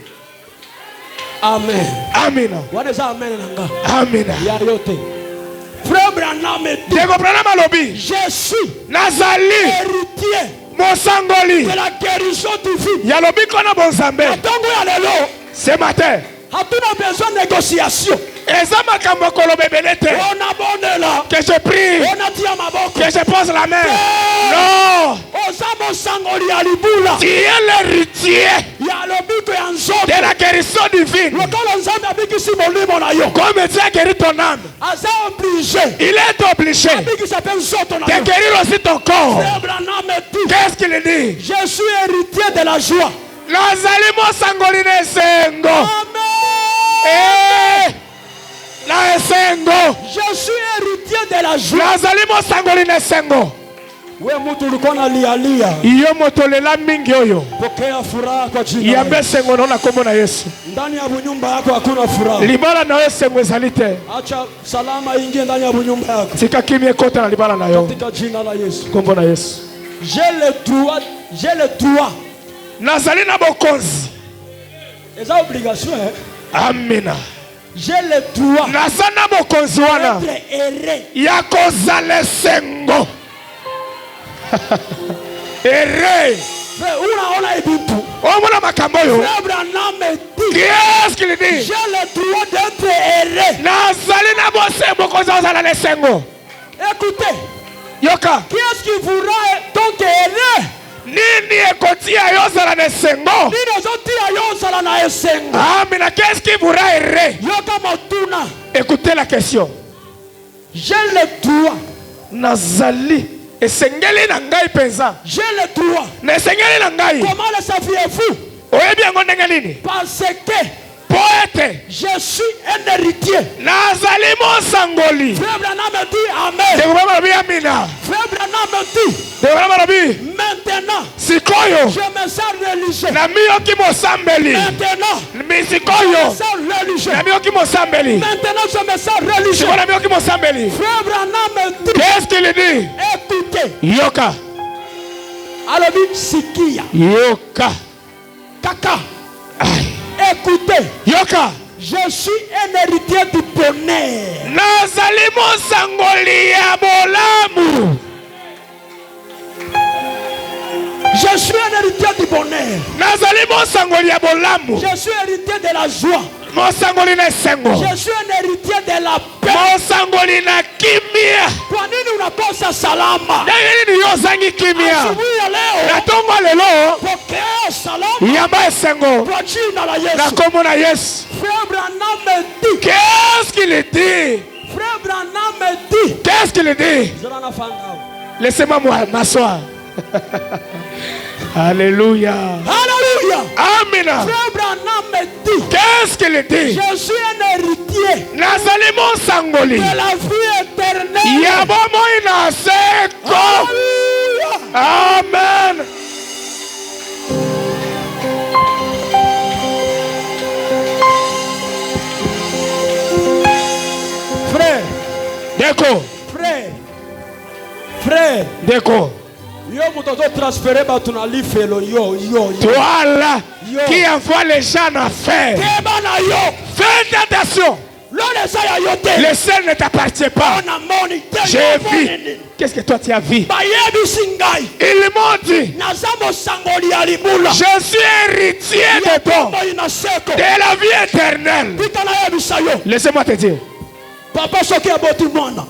Amen. Amina. Waneza amen nanga. Amina. Ya yote. Frère Branham et tout. Dego Branham alobi. Je suis Nazali. Héritier. Mosangoli. De la guérison divine. Yalobi kona bonzambe. Atongo ya lelo. Ce matin. Hatuna besoin de négociation. Ezama kama kolobebelete. On abonne là. Que je prie. On attire ma boko. Que je pose la main. Non. Osamo sangoli alibula. Tu es l'héritier de la guérison divine. Comme tu as guéri ton âme, il est obligé de guérir aussi ton corps. Qu'est-ce qu'il dit? Je suis héritier de la joie. Lazalimo sangoline sengo. Amen. La sengo. Je suis héritier de la joie. Lazalimo sangoline sengo. We mtu ulikuwa nalialia. Iyo motolela mingi oyo. Pokea furaha kwa jina. Yambe sengo na kombo na Yesu. Ndani ya nyumba yako hakuna furaha. Libala na wewe sengo ezalite. Acha salama ingie ndani ya nyumba yako. Tika kimie kota na libala na yo. Katika jina la Yesu. Kombo na Yesu. J'ai le droit Nazali na bokonzi. C'est une obligation. Amina. J'ai le droit. Nazana bokonzi wana. Ya kozala sengo. Ere. Qu'est-ce qu'il dit? J'ai le droit d'être erré. Écoutez. Yoka. Qui est-ce qui voudra donc errer? Nini ekotia yozala na sengo. Nini ozotia yozala na esengo. Amina, qu'est-ce qui voudra errer? Yoka motuna. Écoutez la question. J'ai le droit. Nazali. Esengeli na ngai penza. J'ai le droit. Na esengeli na ngai. Comment le saviez-vous? Oyebi yango ndenge nini? Parce que poète. Je suis un héritier. Nazali mosangoli. Frère Branham me dit amen. Frère Branham me dit maintenant. Sikoyo. Je me sens religieux. Namiyoki mosambeli. Maintenant. Misikoyo. Je me sens religieux. Namiyoki mosambeli. Maintenant je me sens religieux. Sikoyo namiyoki mosambeli. Frère Branham me dit. Qu'est-ce qu'il dit? Écoutez. Yoka. Alors sikia. Yoka. Kaka. Écoutez. Yoka. Je suis un héritier du bonheur. Nazali mosangoli ya bolamu. Je suis un héritier du bonheur. Nazali mosangoli ya bolamu. Je suis héritier de la joie. Mosangoli na sengo. Je suis un héritier de la paix. Mosangoli na kimia. Kwa nini unakosa salama? Nini yozangi kimia? Asubuhi ya leo. Natongo lelo. Pokea salama. Yamba sengo. Kwa jina la Yesu. Na komo na Yesu. Frère Branham me dit. Qu'est-ce qu'il dit? Frère Branham me dit. Qu'est-ce qu'il dit? Laissez-moi m'asseoir. Alléluia. Alléluia. Amen. Frère Branham me dit. Qu'est-ce qu'il dit? Je suis un héritier. Nazali mosangoli. De la vie éternelle. Yabomo inaseko. Alléluia. Amen. Frère. Déco. Frère. Déco. Yo mutoto transférer batuna lifelo yo. Toi là qui envoie les gens à faire. Faites attention. Le ciel ne t'appartient pas. J'ai vu. Qu'est-ce que toi tu as vu? Ils m'ont dit. Je suis héritier de toi. De la vie éternelle. Laissez-moi te dire. Papa soki aboti mwana.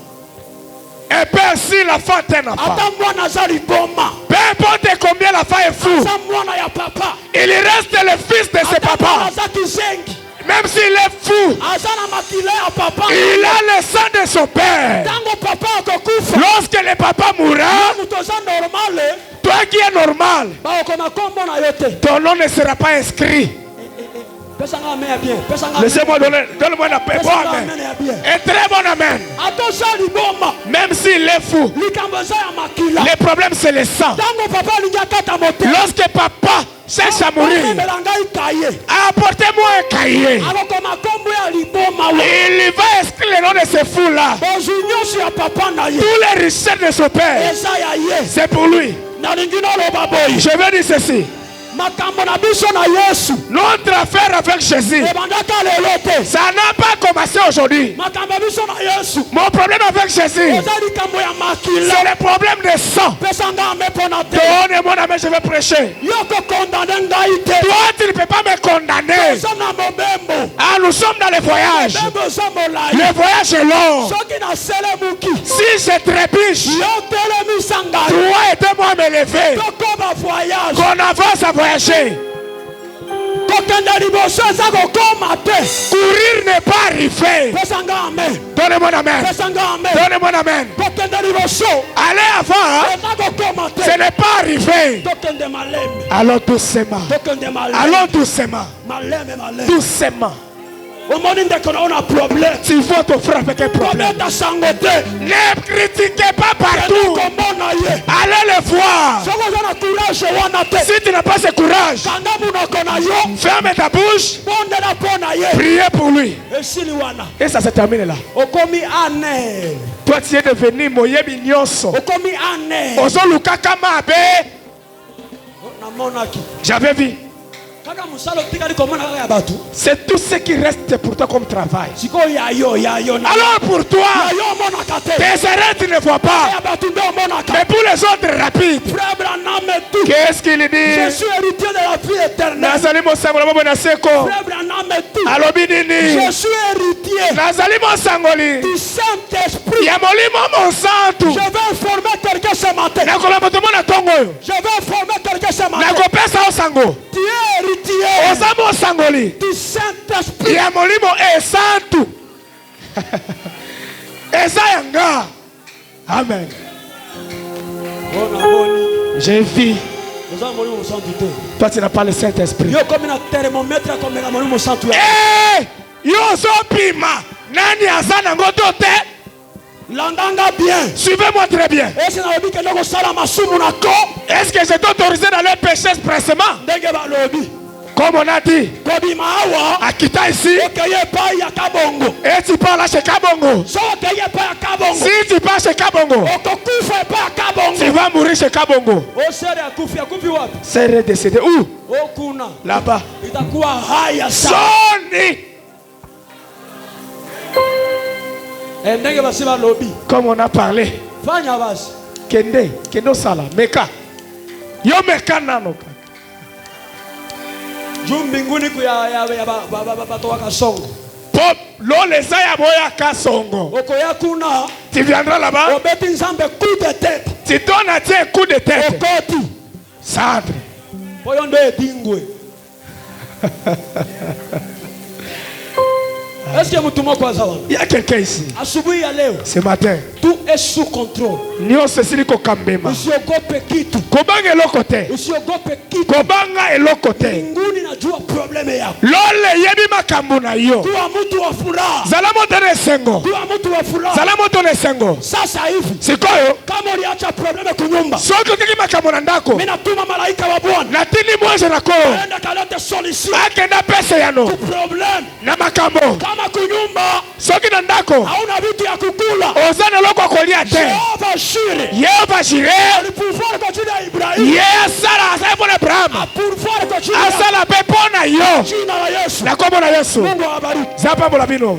Et père, si la femme t'est un enfant, peu importe combien la femme est fou, il reste le fils de ses papas. Même s'il est fou, il a le sang de son père. Lorsque le papa mourra, toi qui es normal, ton nom ne sera pas inscrit. Laissez-moi donne-moi la paix. Bon amen. Et très bon amen. Même s'il est fou, le problème c'est le sang. Lorsque papa cherche à mourir, apportez-moi un cahier. Il va inscrire le nom de ce fou là. Tous les richesses de son père, c'est pour lui. Je veux dire ceci. Notre affaire avec Jésus, ça n'a pas commencé aujourd'hui. Mon problème avec Jésus, c'est le problème de sang. Donnez-moi la main, je vais prêcher. Toi, tu ne peux pas me condamner. Ah, nous sommes dans le voyage. Le voyage est long. Si je trépiche, toi et moi me lever, qu'on avance à voyager. Courir n'est pas arrivé. Donnez-moi la main. Donnez-moi la main. Allez avant. Ce n'est pas arrivé. Allons doucement. Allons doucement. Doucement. Tu vois ton frère avec un problème. Ne critiquez pas partout. Allez le voir. Si tu n'as pas ce courage, ferme ta bouche. Priez pour lui. Et ça se termine là. Toi tu es devenu moyebi nyonso. Ozo lukaka mabe. J'avais vu. C'est tout ce qui reste pour toi comme travail. Alors pour toi, tes erreurs tu ne vois pas. Mais pour les autres rapides, qu'est-ce qu'il dit? Je suis héritier de la vie éternelle. Je suis héritier du Saint-Esprit. Je vais informer quelqu'un ce matin. Je vais informer quelqu'un ce matin. Tu es héritier du Saint-Esprit. Amen. J'ai vu. Toi tu n'as pas le Saint-Esprit. Suivez-moi très bien. Est-ce que je t'ai autorisé d'aller pécher expressément? Comme on a dit, à quitter ici, et tu pars là chez Kabongo. Si tu pars chez Kabongo, tu vas mourir chez Kabongo. C'est redécédé où? Là-bas. Soni. Comme on a parlé. Kendo Sala, Meka. Yo Meka Nanoka. Tu viendras là-bas. Tu donnes à Dieu un coup de tête. Sadre. Est-ce que il y a quelqu'un ici ce matin? Tout est sous contrôle. Kobanga elokote. Kobanga elokote. Lole yebi makambo na yo. Zala moto ne sengo. Zala moto ne sengo. Sasa hivi. Sikoyo. Kama uliacha probleme kunyumba. Soko kiki makambo na ndako. Mimi natuma malaika wa Bwana. Natini mwaje nako. Aenda kalete solution. Akenda pesa yano. Ku problem. Na makambo. Kama kunyumba. Soki na ndako. Hauna vitu ya kukula. Ozana loko kolia te. Yehova Shire. Yehova Shire. Alipouvoir kwa jina ya Ibrahim. Yesala asala pona Abraham. Alipouvoir kwa jina. Asala pe pona yo. Jina la Yesu. Na kombo na Yesu. Mungu awabariki. Zapa bola bino.